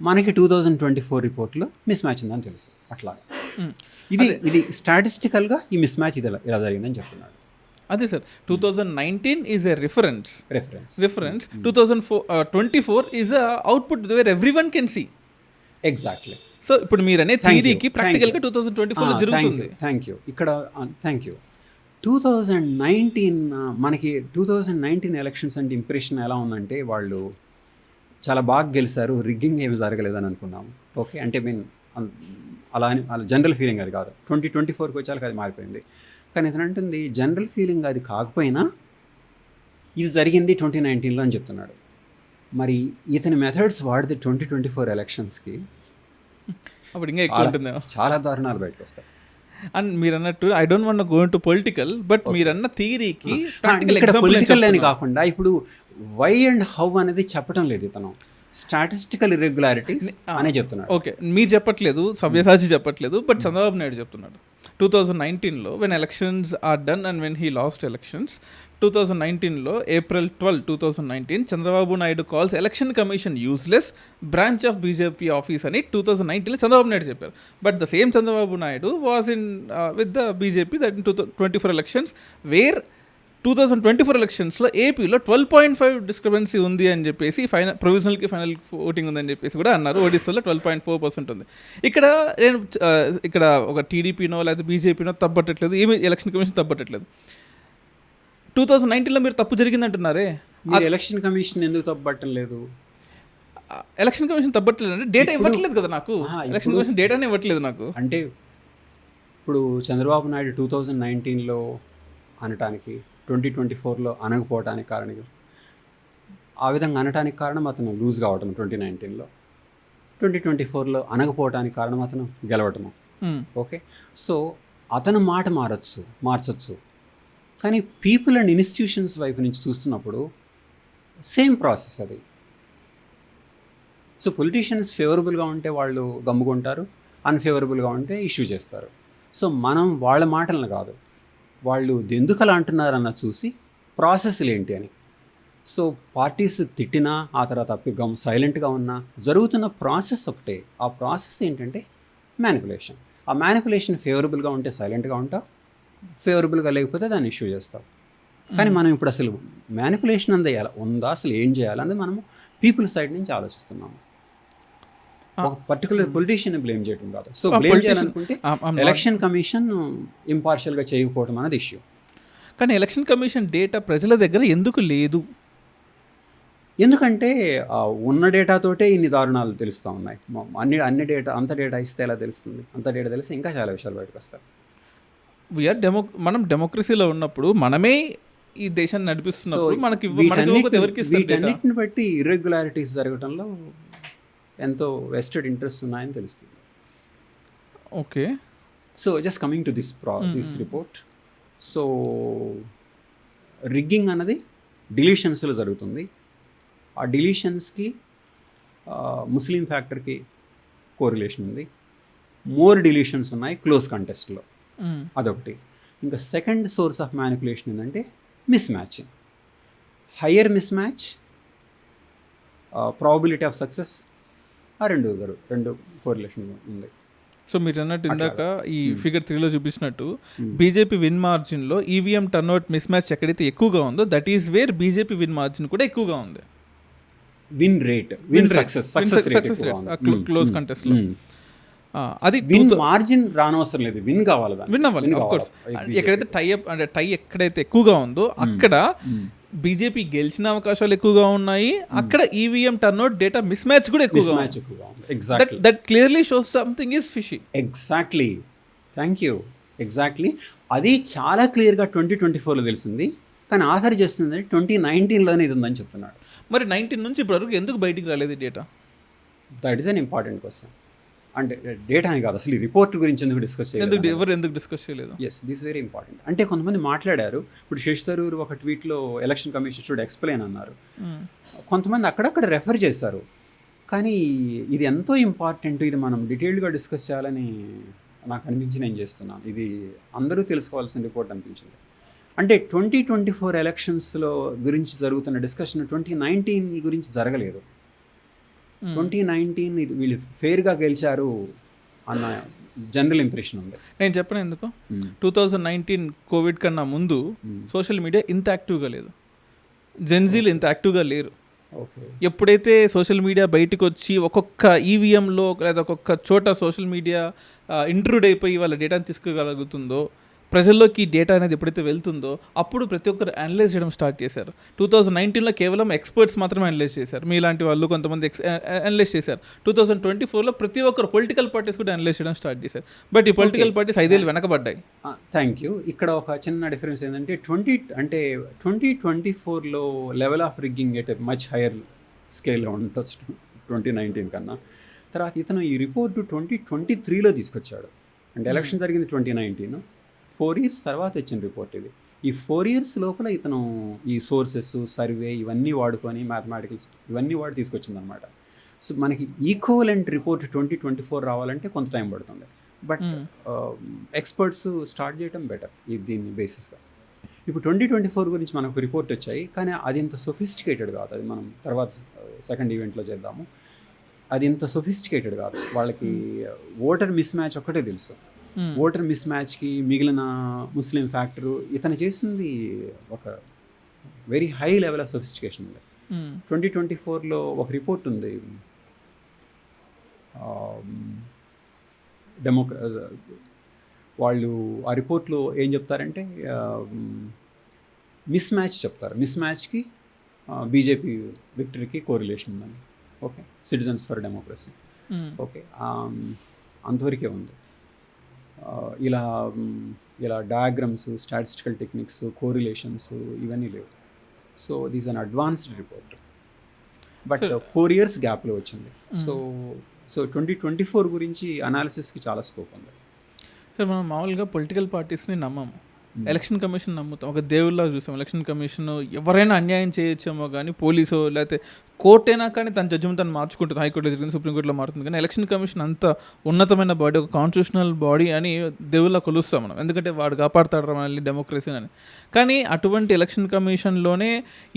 మనకి 2024 రిపోర్ట్లో మిస్ మ్యాచ్ ఉందని తెలుసు. అట్లా ఇది స్టాటిస్టికల్గా ఈ మిస్ మ్యాచ్ ఇది ఇలా జరిగిందని చెప్తున్నాడు. అదే sir, 2019 is a reference. 2024 is a output where everyone can see. Exactly. So ఇప్పుడు మీరు అనే థియరీకి ప్రాక్టికల్గా 2024లో జరుగుతుంది. Thank you. ఇక్కడ థ్యాంక్ యూ. 2019 మనకి 2019 ఎలక్షన్స్ అంటే ఇంప్రెషన్ ఎలా ఉందంటే వాళ్ళు చాలా బాగా గెలిచారు, రిగ్గింగ్ ఏమి జరగలేదని అనుకున్నాము. ఓకే, అంటే అలా జనరల్ ఫీలింగ్ అది కాదు. 2024కి వచ్చాక అది మారిపోయింది. కానీ ఇతను అంటుంది జనరల్ ఫీలింగ్ అది కాకపోయినా ఇది జరిగింది 2019లో అని చెప్తున్నాడు. మరి ఇతని మెథడ్స్ వాడితే 2024 ఎలక్షన్స్కి అప్పుడు ఇంకా ఎక్కువ ఉంటుందేమో, చాలా దారుణాలు బయటకు వస్తాయి. అండ్ మీరు అన్నట్టు I don't want go into political, but మీరు అన్న థియరీకి పొలిటికల్ అని కాకుండా ఇప్పుడు వై అండ్ హౌ అనేది చెప్పడం లేదు ఇతను, స్టాటిస్టికల్ ఇర్రెగ్యులారిటీస్ అనే చెప్తున్నాడు. ఓకే, మీరు చెప్పట్లేదు, సవ్యసాచి చెప్పట్లేదు, బట్ చంద్రబాబు నాయుడు చెప్తున్నాడు 2019లో when elections are done and when he lost elections. 2019లో April 12, 2019 Chandrababu Naidu calls election commission useless branch of BJP office అని 2019లో చంద్రబాబు నాయుడు చెప్పారు. But the same Chandrababu Naidu was in with the BJP that in 2024 elections where 2024 ఎలక్షన్స్లో ఏపీలో 12.5 discrepancy ఉంది అని చెప్పేసి ప్రొవిజనల్కి final voting ఉందని చెప్పేసి కూడా అన్నారు. ఒడిస్సాలో 12.4% ఉంది. నేను ఇక్కడ ఒక టీడీపీనో లేకపోతే బీజేపీనో తప్పట్టట్లేదు, ఏమి ఎలక్షన్ కమిషన్ తప్పట్టట్లేదు. 2019లో మీరు తప్పు జరిగిందంటున్నారే, ఎలక్షన్ కమిషన్ ఎందుకు తప్పట్టం లేదు? ఎలక్షన్ కమిషన్ తప్పట్లేదు అంటే డేటా ఇవ్వట్లేదు కదా నాకు. ఇప్పుడు- ఎలక్షన్ కమిషన్ డేటానే ఇవ్వట్లేదు నాకు. అంటే ఇప్పుడు చంద్రబాబు నాయుడు 2019లో అనటానికి 2024లో అనకపోవటానికి కారణం, ఆ విధంగా అనటానికి కారణం అతను లూజ్ కావటం 2019లో, 2024లో అనకపోవటానికి కారణం అతను గెలవటము. ఓకే, సో అతను మాట మార్చచ్చు, కానీ పీపుల్ అండ్ ఇన్స్టిట్యూషన్స్ వైపు నుంచి చూస్తున్నప్పుడు సేమ్ ప్రాసెస్ అది. సో పొలిటీషియన్స్ ఫేవరబుల్గా ఉంటే వాళ్ళు గమ్ముకుంటారు, అన్ఫేవరబుల్గా ఉంటే ఇష్యూ చేస్తారు. సో మనం వాళ్ళ మాటలను కాదు, వాళ్ళు ఎందుకు అలా అంటున్నారన్న చూసి ప్రాసెస్లు ఏంటి అని. సో పార్టీస్ తిట్టినా ఆ తర్వాత సైలెంట్గా ఉన్నా జరుగుతున్న ప్రాసెస్ ఒకటే. ఆ ప్రాసెస్ ఏంటంటే మ్యానిపులేషన్. ఆ మ్యానిపులేషన్ ఫేవరబుల్గా ఉంటే సైలెంట్గా ఉంటావు, ఫేవరబుల్గా లేకపోతే దాన్ని ఇష్యూ చేస్తావు. కానీ మనం ఇప్పుడు అసలు మ్యానిపులేషన్ అందే ఉందా, అసలు ఏం చేయాలన్నది మనము పీపుల్ సైడ్ నుంచి ఆలోచిస్తున్నాము. ఒక పర్టికులర్ పొలిటీషియన్ బ్లేమ్ చేయడం కాదు. సో బ్లేమ్ చేయాలనుకుంటే ఎలక్షన్ కమిషన్ ఇంపార్షియల్గా చేయకపోవడం అనేది ఇష్యూ. కానీ ఎలక్షన్ కమిషన్ డేటా ప్రజల దగ్గర ఎందుకు లేదు? ఎందుకంటే ఉన్న డేటాతోటే ఇన్ని దారుణాలు తెలుస్తూ ఉన్నాయి. అన్ని డేటా, అంత డేటా ఇస్తే ఎలా తెలుస్తుంది? అంత డేటా తెలిస్తే ఇంకా చాలా విషయాలు బయటకు వస్తాయి. మనం డెమోక్రసీలో ఉన్నప్పుడు మనమే ఈ దేశాన్ని నడిపిస్తున్నప్పుడు మనకి వీటన్నిటిని బట్టి ఇర్రెగ్యులారిటీస్ జరగడంలో ఎంతో వెస్టెడ్ ఇంట్రెస్ట్ ఉన్నాయని తెలుస్తుంది. Okay, so just coming to this report. So rigging అన్నది డిలీషన్స్లో జరుగుతుంది. ఆ డిలీషన్స్కి ముస్లిం ఫ్యాక్టర్కి కోరిలేషన్ ఉంది. మోర్ డిలీషన్స్ ఉన్నాయి క్లోజ్ కంటెస్ట్లో, అదొకటి. ఇంకా సెకండ్ సోర్స్ ఆఫ్ మ్యానిపులేషన్ ఏంటంటే miss matching. Higher miss match, probability of success, ఆ రెండు కోరిలేషన్ ఉంది. సో మీరు అన్నట్టు ఇందాక ఈ ఫిగర్ 3లో చూపించినట్టు బీజేపీ విన్ మార్జిన్లో ఈవీఎం టర్న్అవుట్ మిస్ మ్యాచ్ ఎక్కడైతే ఎక్కువగా ఉందో that is where BJP win margin కూడా ఎక్కువగా ఉంది. Win rate, success rate close కంటెస్ట్లో. అది విన్ మార్జిన్ రానవసరం లేదు, విన్ కావాలి, విన్ అవ్వాలి. ఆఫ్ కోర్స్ ఎక్కడైతే టైఅప్ అంటే టై ఎక్కడైతే ఎక్కువగా ఉందో అక్కడ బీజేపీ గెలిచిన అవకాశాలు ఎక్కువగా ఉన్నాయి. అక్కడ EVM turnout data mismatch కూడా ఎక్కువగా ఉంది. That clearly shows something is fishy. Exactly, thank you. Exactly అది చాలా క్లియర్గా 2024లో తెలిసింది, కానీ ఆధార్ చేస్తుంది 2019లోనే ఇది ఉందని చెప్తున్నాడు. మరి 19 నుంచి ఇప్పటివరకు ఎందుకు బయటికి రాలేదు data? That is an important question. అంటే డేటా అని కాదు, అసలు ఈ రిపోర్ట్ గురించి ఎందుకు డిస్కస్ చేయలేదు, ఎందుకు డిస్కస్ చేయలేదు? Yes, this very important. అంటే కొంతమంది మాట్లాడారు. ఇప్పుడు శశి థరూర్ ఒక ట్వీట్లో ఎలక్షన్ కమిషన్ షుడ్ ఎక్స్ప్లెయిన్ అన్నారు. కొంతమంది అక్కడక్కడ రెఫర్ చేశారు, కానీ ఇది ఎంతో ఇంపార్టెంట్, ఇది మనం డీటెయిల్డ్గా డిస్కస్ చేయాలని నాకు అనిపించి నేను చేస్తున్నాను. ఇది అందరూ తెలుసుకోవాల్సిన రిపోర్ట్ అనిపించింది. అంటే 2024 ఎలక్షన్స్లో గురించి జరుగుతున్న డిస్కషన్ 2019 గురించి జరగలేదు. 2019 ఇది వీళ్ళు ఫెయిర్గా గెలిచారు అన్న జనరల్ ఇంప్రెషన్ ఉంది. నేను చెప్పను ఎందుకు. 2019 కోవిడ్ కన్నా ముందు సోషల్ మీడియా ఇంత యాక్టివ్గా లేదు, జెన్జీలు ఇంత యాక్టివ్గా లేరు. ఎప్పుడైతే సోషల్ మీడియా బయటకు వచ్చి ఒక్కొక్క ఈవీఎంలో లేదా ఒక్కొక్క చోట సోషల్ మీడియా ఇంట్రూడ్ అయిపోయి వాళ్ళ డేటాను తీసుకోగలుగుతుందో, ప్రజల్లోకి డేటా అనేది ఎప్పుడైతే వెళ్తుందో అప్పుడు ప్రతి ఒక్కరు అనలైజ్ చేయడం స్టార్ట్ చేశారు. 2019లో కేవలం ఎక్స్పర్ట్స్ మాత్రమే అనలైజ్ చేశారు, మీలాంటి వాళ్ళు కొంతమంది అనలైజ్ చేశారు. 2024లో ప్రతి ఒక్కరు పొలిటికల్ పార్టీస్ కూడా అనలైజ్ చేయడం స్టార్ట్ చేశారు. బట్ ఈ పొలిటికల్ పార్టీస్ 5 ఏళ్ళు వెనకబడ్డాయి. Thank you. ఇక్కడ ఒక చిన్న డిఫరెన్స్ ఏంటంటే 2024లో level of rigging at much higher స్కేల్లో ఉండొచ్చు 2019 కన్నా. తర్వాత ఇతను ఈ రిపోర్టు 2023లో తీసుకొచ్చాడు. అంటే ఎలక్షన్ జరిగింది 2019, 4 years తర్వాత వచ్చిన రిపోర్ట్ ఇది. ఈ 4 years లోపల ఇతను ఈ సోర్సెస్, సర్వే ఇవన్నీ వాడుకొని, మ్యాథమెటికల్స్ ఇవన్నీ వాడి తీసుకొచ్చిందనమాట. సో మనకి ఈక్వలెంట్ రిపోర్ట్ 2024 రావాలంటే కొంత టైం పడుతుంది. బట్ ఎక్స్పర్ట్స్ స్టార్ట్ చేయడం బెటర్ దీన్ని బేసిస్గా. ఇప్పుడు 2024 గురించి మనకు రిపోర్ట్ వచ్చాయి, కానీ అది ఇంత సొఫిస్టికేటెడ్ కాదు. అది మనం తర్వాత సెకండ్ ఈవెంట్లో చేద్దాము. అది ఇంత సొఫిస్టికేటెడ్ కాదు. వాళ్ళకి ఓటర్ మిస్ మ్యాచ్ ఒక్కటే తెలుసు. ఓటర్ మిస్ మ్యాచ్కి మిగిలిన ముస్లిం ఫ్యాక్టరు ఇతను చేసింది ఒక very high level of sophistication ఉంది. 2024లో ఒక రిపోర్ట్ ఉంది, వాళ్ళు ఆ రిపోర్ట్లో ఏం చెప్తారంటే మిస్ మ్యాచ్ చెప్తారు. మిస్ మ్యాచ్కి బీజేపీ విక్టరీకి కోరిలేషన్ ఉందని. Okay, citizens for democracy, okay, అంతవరకే ఉంది. ఇలా ఇలా డయాగ్రమ్స్, స్టాటిస్టికల్ టెక్నిక్స్, కోరిలేషన్స్ ఇవన్నీ లేవు. So this an advanced report, but 4 years గ్యాప్లో వచ్చింది. సో 2024 గురించి అనాలిసిస్కి చాలా స్కోప్ ఉంది. సార్ మనం మామూలుగా పొలిటికల్ పార్టీస్ని నమ్మము, ఎలక్షన్ కమిషన్ నమ్ముతాం, ఒక దేవుళ్ళ చూసాం. ఎలక్షన్ కమిషన్ ఎవరైనా అన్యాయం చేయొచ్చేమో కానీ పోలీసు లేకపోతే కోర్టైనా కానీ తన జడ్జిమెంట్ తను మార్చుకుంటుంది, హైకోర్టులో జరిగింది, సుప్రీంకోర్టులో మారుతుంది. కానీ ఎలక్షన్ కమిషన్ అంత ఉన్నతమైన బాడీ, ఒక కాన్స్టిట్యూషనల్ బాడీ అని దేవుళ్ళ కొలుస్తాం మనం, ఎందుకంటే వాడు కాపాడుతాడు మనల్ని డెమోక్రసీని అని. కానీ అటువంటి ఎలక్షన్ కమిషన్లోనే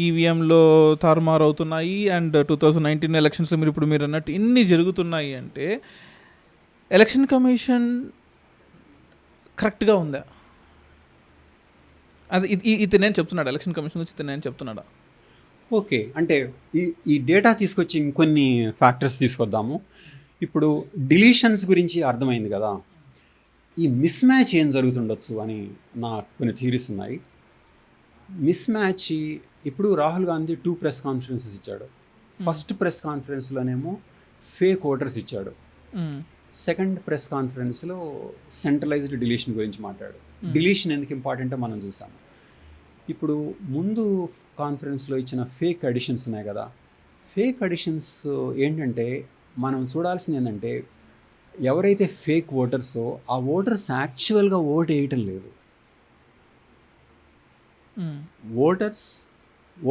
ఈవీఎంలో తారుమారు అవుతున్నాయి. అండ్ 2019 ఎలక్షన్స్లో మీరు అన్నట్టు ఇన్ని జరుగుతున్నాయి అంటే ఎలక్షన్ కమిషన్ కరెక్ట్గా ఉందా? అది ఇది నేను చెప్తున్నాడు, ఎలక్షన్ కమిషన్ గురించి నేను చెప్తున్నాడా? ఓకే, అంటే ఈ డేటా తీసుకొచ్చి ఇంకొన్ని ఫ్యాక్టర్స్ తీసుకొద్దాము. ఇప్పుడు డిలీషన్స్ గురించి అర్థమైంది కదా, ఈ మిస్ మ్యాచ్ ఏం జరుగుతుండొచ్చు అని నా కొన్ని థియరీస్ ఉన్నాయి. మిస్ మ్యాచ్ ఇప్పుడు రాహుల్ గాంధీ 2 ప్రెస్ కాన్ఫరెన్సెస్ ఇచ్చాడు. ఫస్ట్ ప్రెస్ కాన్ఫరెన్స్లోనేమో ఫేక్ ఓటర్స్ ఇచ్చాడు, సెకండ్ ప్రెస్ కాన్ఫరెన్స్లో సెంట్రలైజ్డ్ డిలీషన్ గురించి మాట్లాడు. డిలీషన్ ఎందుకు ఇంపార్టెంటో మనం చూసాము. ఇప్పుడు ముందు కాన్ఫరెన్స్లో ఇచ్చిన ఫేక్ అడిషన్స్ ఉన్నాయి కదా, ఫేక్ అడిషన్స్ ఏంటంటే మనం చూడాల్సింది ఏంటంటే ఎవరైతే ఫేక్ ఓటర్సో ఆ ఓటర్స్ యాక్చువల్గా ఓట్ వేయటం లేదు.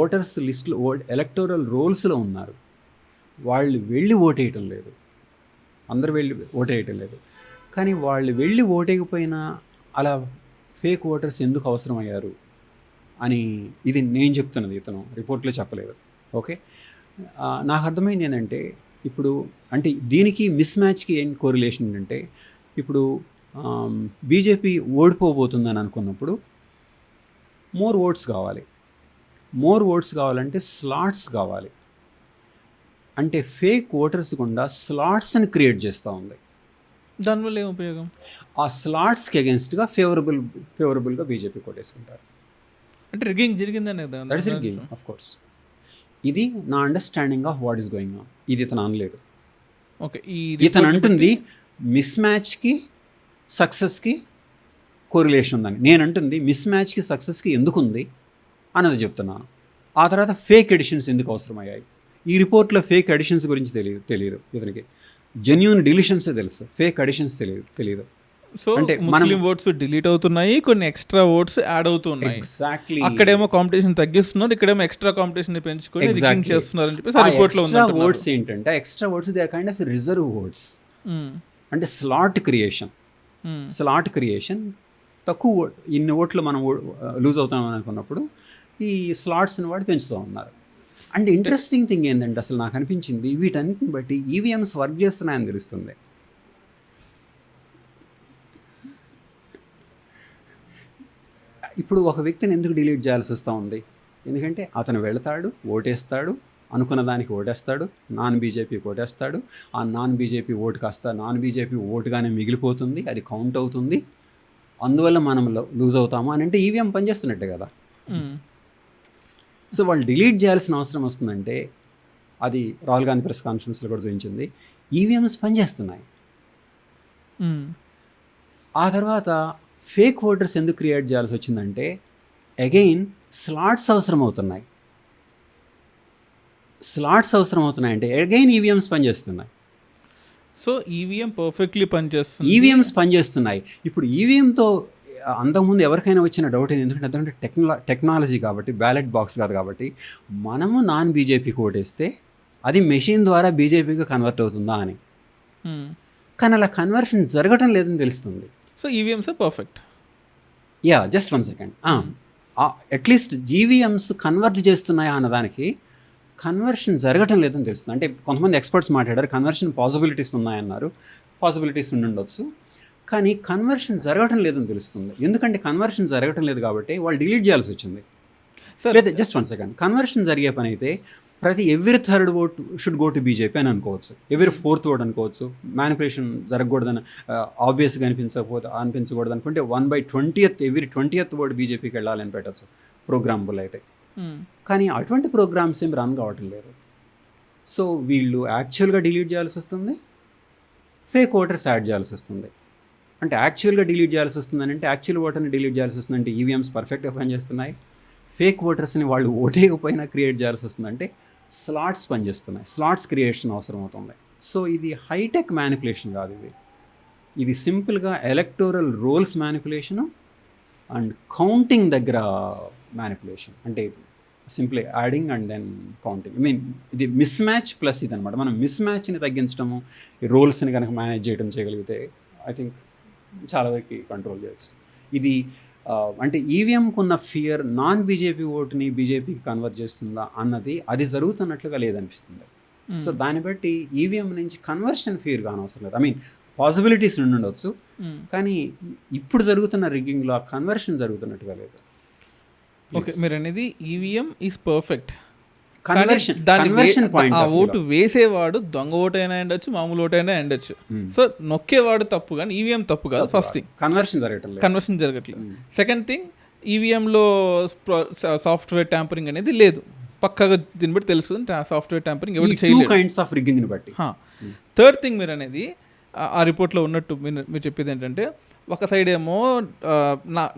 ఓటర్స్ లిస్టులో ఎలక్టోరల్ రోల్స్లో ఉన్నారు, వాళ్ళు వెళ్ళి ఓట్ వేయటం లేదు, అందరు వెళ్ళి ఓట్ వేయటం లేదు. కానీ వాళ్ళు వెళ్ళి ఓటేయకపోయినా అలా ఫేక్ ఓటర్స్ ఎందుకు అవసరమయ్యారు అని ఇది నేను చెప్తున్నది, ఇతను రిపోర్ట్లో చెప్పలేదు. ఓకే, నాకు అర్థమైంది ఏంటంటే ఇప్పుడు అంటే దీనికి మిస్ మ్యాచ్కి ఏం కోరిలేషన్ ఏంటంటే ఇప్పుడు బీజేపీ ఓడిపోబోతుందని అనుకున్నప్పుడు మోర్ ఓట్స్ కావాలంటే స్లాట్స్ కావాలి. అంటే ఫేక్ ఓటర్స్ గుండా స్లాట్స్ని క్రియేట్ చేస్తూ ఉంది. దానివల్ల ఏం ఉపయోగం? ఆ స్లాట్స్కి అగెన్స్ట్గా ఫేవరబుల్గా బీజేపీ కొట్టేసుకుంటారు. అంటే రిగ్గింగ్ జరిగిందనే that is rigging of course. ఇది నా understanding of what is going on. ఇది ఇతను అనలేదు. ఓకే, ఇతను అంటుంది మిస్ మ్యాచ్కి సక్సెస్కి కోరిలేషన్ ఉందని. నేను అంటుంది మిస్ మ్యాచ్కి సక్సెస్కి ఎందుకు ఉంది అన్నది చెప్తున్నాను. ఆ తర్వాత ఫేక్ ఎడిషన్స్ ఎందుకు అవసరమయ్యాయి. ఈ రిపోర్ట్లో ఫేక్ ఎడిషన్స్ గురించి తెలియదు ఇతనికి. జెన్యూన్ డిలీషన్సే తెలుసు, ఫేక్ ఎడిషన్స్ తెలియదు. సో అంటే ముస్లిం ఓట్స్ డిలీట్ అవుతున్నాయి, కొన్ని ఎక్స్ట్రా ఓట్స్ యాడ్ అవుతున్నాయి. ఎగ్జాక్ట్లీ, అక్కడేమో కాంపిటీషన్ తగ్గిస్తున్నారు, ఇక్కడేమో ఎక్స్ట్రా కాంపిటీషన్ పెంచుకొని రిగ్గింగ్ చేస్తున్నారు అని చెప్పి రిపోర్ట్లో ఉంది. ఎక్స్ట్రా ఓట్స్ ఏంటంటే extra votes they are kind of reserve votes. అంటే స్లాట్ క్రియేషన్ తక్కువ ఇన్ని ఓట్లు మనం లూజ్ అవుతామని అనుకున్నప్పుడు ఈ స్లాట్స్ని వాడు పెంచుతూ ఉన్నారు. అండ్ ఇంట్రెస్టింగ్ థింగ్ ఏంటంటే అసలు నాకు అనిపించింది వీటన్నిటిని బట్టి ఈవీఎంస్ వర్క్ చేస్తున్నాయని తెలుస్తుంది. ఇప్పుడు ఒక వ్యక్తిని ఎందుకు డిలీట్ చేయాల్సి వస్తూ ఉంది? ఎందుకంటే అతను వెళతాడు, ఓటేస్తాడు, అనుకున్న దానికి ఓటేస్తాడు, నాన్ బీజేపీకి ఓటేస్తాడు, ఆ నాన్ బీజేపీ ఓటు కాస్త నాన్ బీజేపీ ఓటుగానే మిగిలిపోతుంది, అది కౌంట్ అవుతుంది, అందువల్ల మనం లూజ్ అవుతాము అని అంటే ఈవీఎం పనిచేస్తున్నట్టే కదా. సో వాళ్ళు డిలీట్ చేయాల్సిన అవసరం వస్తుందంటే అది రాహుల్ గాంధీ ప్రెస్ కాన్ఫరెన్స్లో కూడా చూపించింది, ఈవీఎంస్ పనిచేస్తున్నాయి. ఆ తర్వాత ఫేక్ ఓటర్స్ ఎందుకు క్రియేట్ చేయాల్సి వచ్చిందంటే అగైన్ స్లాట్స్ అవసరం అవుతున్నాయి అంటే అగైన్ ఈవీఎంస్ పనిచేస్తున్నాయి. సో ఈవీఎం పర్ఫెక్ట్లీ పనిచేస్తుంది, ఈవీఎంస్ పనిచేస్తున్నాయి. ఇప్పుడు ఈవీఎంతో అంతకుముందు ఎవరికైనా వచ్చిన డౌట్ ఏంటి, ఎందుకంటే అదంటే టెక్నాలజీ కాబట్టి, బ్యాలెట్ బాక్స్ కాదు కాబట్టి, మనము నాన్ బీజేపీకి ఓటేస్తే అది మెషిన్ ద్వారా బీజేపీకి కన్వర్ట్ అవుతుందా అని. కానీ అలా కన్వర్షన్ జరగటం లేదని తెలుస్తుంది. So EVMs perfect. Ya, just 1 second. At least EVMs convert చేస్తున్నాయా అన్నదానికి కన్వర్షన్ జరగటం లేదని తెలుస్తుంది. అంటే కొంతమంది ఎక్స్పర్ట్స్ మాట్లాడారు, కన్వర్షన్ పాసిబిలిటీస్ ఉన్నాయన్నారు, పాసిబిలిటీస్ ఉండుండొచ్చు, కానీ కన్వర్షన్ జరగటం లేదని తెలుస్తుంది. ఎందుకంటే కన్వర్షన్ జరగటం లేదు కాబట్టి వాళ్ళు డిలీట్ చేయాల్సి వచ్చింది. లేదా జస్ట్ 1 second, కన్వర్షన్ జరిగే పని అయితే ప్రతి every third vote should go to BJP అని అనుకోవచ్చు, ఎవ్రీ ఫోర్త్ ఓట్ అనుకోవచ్చు. మ్యానిపులేషన్ జరగకూడదని, ఆబ్వియస్గా అనిపించకూడదు అనుకుంటే 1/20th ఎవ్రీ 20th ఓట్ బీజేపీకి వెళ్ళాలని పెట్టచ్చు ప్రోగ్రామబుల్ అయితే. కానీ అటువంటి ప్రోగ్రామ్స్ ఏం రన్ కావటం లేదు. సో వీళ్ళు యాక్చువల్గా డిలీట్ చేయాల్సి వస్తుంది, ఫేక్ ఓటర్స్ యాడ్ చేయాల్సి వస్తుంది. అంటే యాక్చువల్గా డిలీట్ చేయాల్సి వస్తుందని అంటే యాక్చువల్ ఓటర్ని డిలీట్ చేయాల్సి వస్తుంది అంటే ఈవీఎంస్ పర్ఫెక్ట్గా పనిచేస్తున్నాయి. ఫేక్ ఓటర్స్ని వాళ్ళు ఓటేయకపోయినా క్రియేట్ చేయాల్సి వస్తుంది అంటే స్లాట్స్ పనిచేస్తున్నాయి, స్లాట్స్ క్రియేషన్ అవసరం అవుతుంది. సో ఇది హైటెక్ మ్యానిపులేషన్ కాదు, ఇది సింపుల్గా electoral rolls manipulation and counting దగ్గర మ్యానిపులేషన్. అంటే simply adding and then counting. ఇది మిస్ మ్యాచ్ ప్లస్ ఇది అనమాట. మనం మిస్ మ్యాచ్ని తగ్గించడము, ఈ రోల్స్ని కనుక మేనేజ్ చేయగలిగితే ఐ థింక్ చాలా వరకు కంట్రోల్ చేయొచ్చు. ఇది అంటే ఈవీఎంకు ఉన్న ఫియర్ నాన్ బీజేపీ ఓటుని బీజేపీకి కన్వర్ట్ చేస్తుందా అన్నది అది జరుగుతున్నట్లుగా లేదనిపిస్తుంది. సో దాన్ని బట్టి ఈవీఎం నుంచి కన్వర్షన్ ఫియర్ కానవసరం లేదు. పాసిబిలిటీస్ నుండి ఉండొచ్చు, కానీ ఇప్పుడు జరుగుతున్న రిగ్గింగ్లో ఆ కన్వర్షన్ జరుగుతున్నట్టుగా లేదు. ఓకే, మీరు అనేది EVM is perfect, conversion point ఆ ఓటు వేసేవాడు దొంగ ఓటు అయినా ఉండొచ్చు, మామూలు ఓటు అయినా ఉండొచ్చు. సో నొక్కేవాడు తప్పు, కానీ ఈవీఎం తప్పు కాదు. ఫస్ట్ థింగ్ కన్వర్షన్ జరగట్లేదు. సెకండ్ థింగ్, ఈవీఎంలో సాఫ్ట్వేర్ ట్యాంపరింగ్ అనేది లేదు, పక్కగా దీన్ని బట్టి తెలుసుకుంది సాఫ్ట్వేర్ ట్యాంపరింగ్ ఎవరికి చేయలేదు. థర్డ్ థింగ్, మీరు అనేది ఆ రిపోర్ట్లో ఉన్నట్టు మీరు చెప్పేది ఏంటంటే, ఒక సైడ్ ఏమో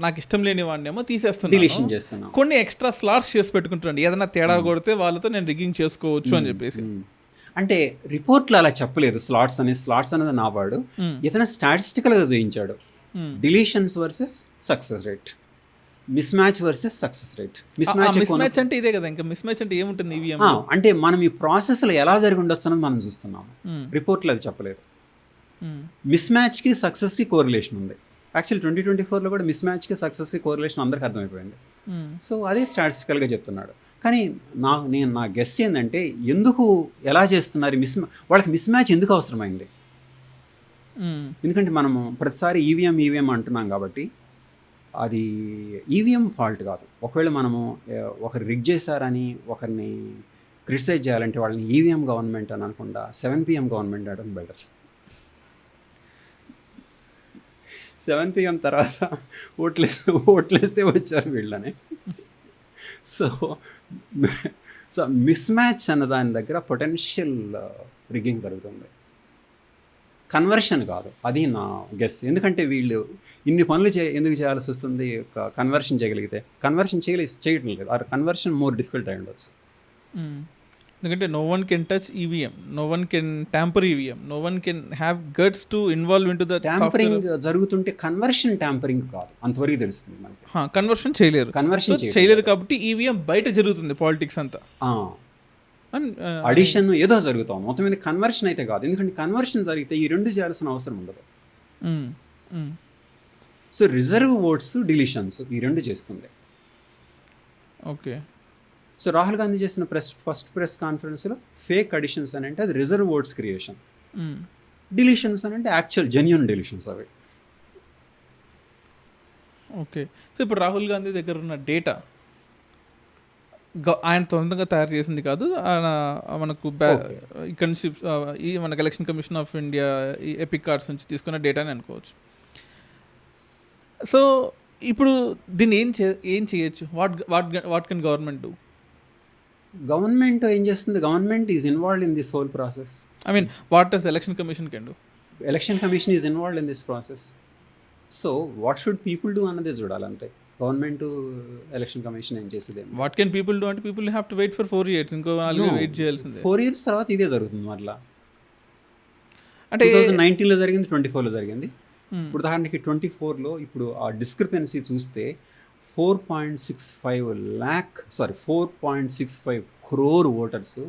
నాకు ఇష్టం లేని వాడిని ఏమో తీసేస్తున్నాను, కొన్ని ఎక్స్ట్రా స్లాట్స్ చేసి పెట్టుకుంటారండి, ఏదైనా తేడా కొడితే వాళ్ళతో నేను రిగ్గింగ్ చేసుకోవచ్చు అని చెప్పేసి. అంటే రిపోర్ట్లో అలా చెప్పలేదు. స్లాట్స్ అనేది నా వాడు ఇతను స్టాటిస్టికల్గా చూపించాడు. Deletions versus success rate, miss match versus success rate. Miss match అంటే ఇదే కదా, ఇంకా మిస్ మ్యాచ్ అంటే ఏముంటుంది ఈవీఎం అంటే మనం ఈ ప్రాసెస్లో ఎలా జరిగి ఉండొచ్చు అన్నది మనం చూస్తున్నాము. రిపోర్ట్లో అది చెప్పలేదు. మిస్ మ్యాచ్కి సక్సెస్కి కోరిలేషన్ ఉంది. యాక్చువల్ 2024లో కూడా మిస్ మ్యాచ్కి సక్సెస్కి కోరిలేషన్ అందరికి అర్థమైపోయింది. సో అదే స్టాటిస్టికల్గా చెప్తున్నాడు. కానీ నా గెస్ ఏంటంటే, ఎందుకు ఎలా చేస్తున్నారు వాళ్ళకి మిస్ మ్యాచ్ ఎందుకు అవసరమైంది? ఎందుకంటే మనము ప్రతిసారి ఈవీఎం అంటున్నాం కాబట్టి అది ఈవీఎం ఫాల్ట్ కాదు. ఒకవేళ మనము ఒకరు రిగ్ చేశారని ఒకరిని క్రిటిసైజ్ చేయాలంటే వాళ్ళని ఈవీఎం గవర్నమెంట్ అని అనకుండా 7 PM గవర్నమెంట్ అనడం బెటర్. 7 PM తర్వాత ఓట్లేస్తే వచ్చారు వీళ్ళని. సో మిస్ మ్యాచ్ అన్న దాని దగ్గర పొటెన్షియల్ రిగ్గింగ్ జరుగుతుంది, కన్వర్షన్ కాదు. అది నా గెస్. ఎందుకంటే వీళ్ళు ఇన్ని పనులు ఎందుకు చేయాల్సి వస్తుంది? కన్వర్షన్ చేయగలిగితే కన్వర్షన్ చేయటం లేదు. ఆ కన్వర్షన్ మోర్ డిఫికల్ట్ అయి ఉండొచ్చు. ఎందుకంటే no one can touch EVM, no one can tamper EVM, no one can have guts to involve in to the tampering జరుగుతుంటే కన్వర్షన్ ట్యాంపరింగ్ కాదు, అంతవరకు తెలుస్తుంది మనకి. కన్వర్షన్ చేయలేరు కాబట్టి ఈవీఎం బయట జరుగుతుంది పాలిటిక్స్ అంతా. అడిషన్ ఏదో జరుగుతాం, మొత్తం మీద కన్వర్షన్ అయితే కాదు. ఎందుకంటే కన్వర్షన్ జరిగితే ఈ రెండు చేయాల్సిన అవసరం ఉండదు. సో రిజర్వ్ ఓట్స్, డిలీషన్స్ ఈ రెండు చేస్తుంది. ఓకే. సో రాహుల్ గాంధీ చేసిన ఫస్ట్ ప్రెస్ కాన్ఫరెన్స్లో ఫేక్ అడిషన్స్ అని అంటే అది రిజర్వ్ ఓట్స్ క్రియేషన్, డిలీషన్స్ అని అంటే యాక్చువల్ జెన్యూన్ డిలీషన్స్ అవి. ఓకే. సో ఇప్పుడు రాహుల్ గాంధీ దగ్గర ఉన్న డేటా ఆయన సొంతంగా తయారు చేసింది కాదు, ఆయన మనకు ఇక్కడ నుంచి మనకు ఎలక్షన్ కమిషన్ ఆఫ్ ఇండియా ఈ ఎపిక్ కార్డ్స్ నుంచి తీసుకున్న డేటాని అనుకోవచ్చు. సో ఇప్పుడు దీన్ని ఏం చేయొచ్చు? What can government do? Government ఏం చేస్తుంది? Government is involved in this whole process. What does election commission can do? Election commission is involved in this process. So what should people do అన్నదే చూడాలంతే. Government election commission ఏం చేసేది? What can people do అంటే people have to wait for 4 years. ఇంకో 4 years wait చేయాల్సిందే. 4 years తర్వాత ఇదే జరుగుతుంది మరలా. అంటే 2019లో జరిగింది, 24లో జరిగింది. ఇప్పుడు ఉదాహరణకి 24లో ఇప్పుడు ఆ డిస్క్రిపెన్సీ చూస్తే 4.65 crore ఓటర్స్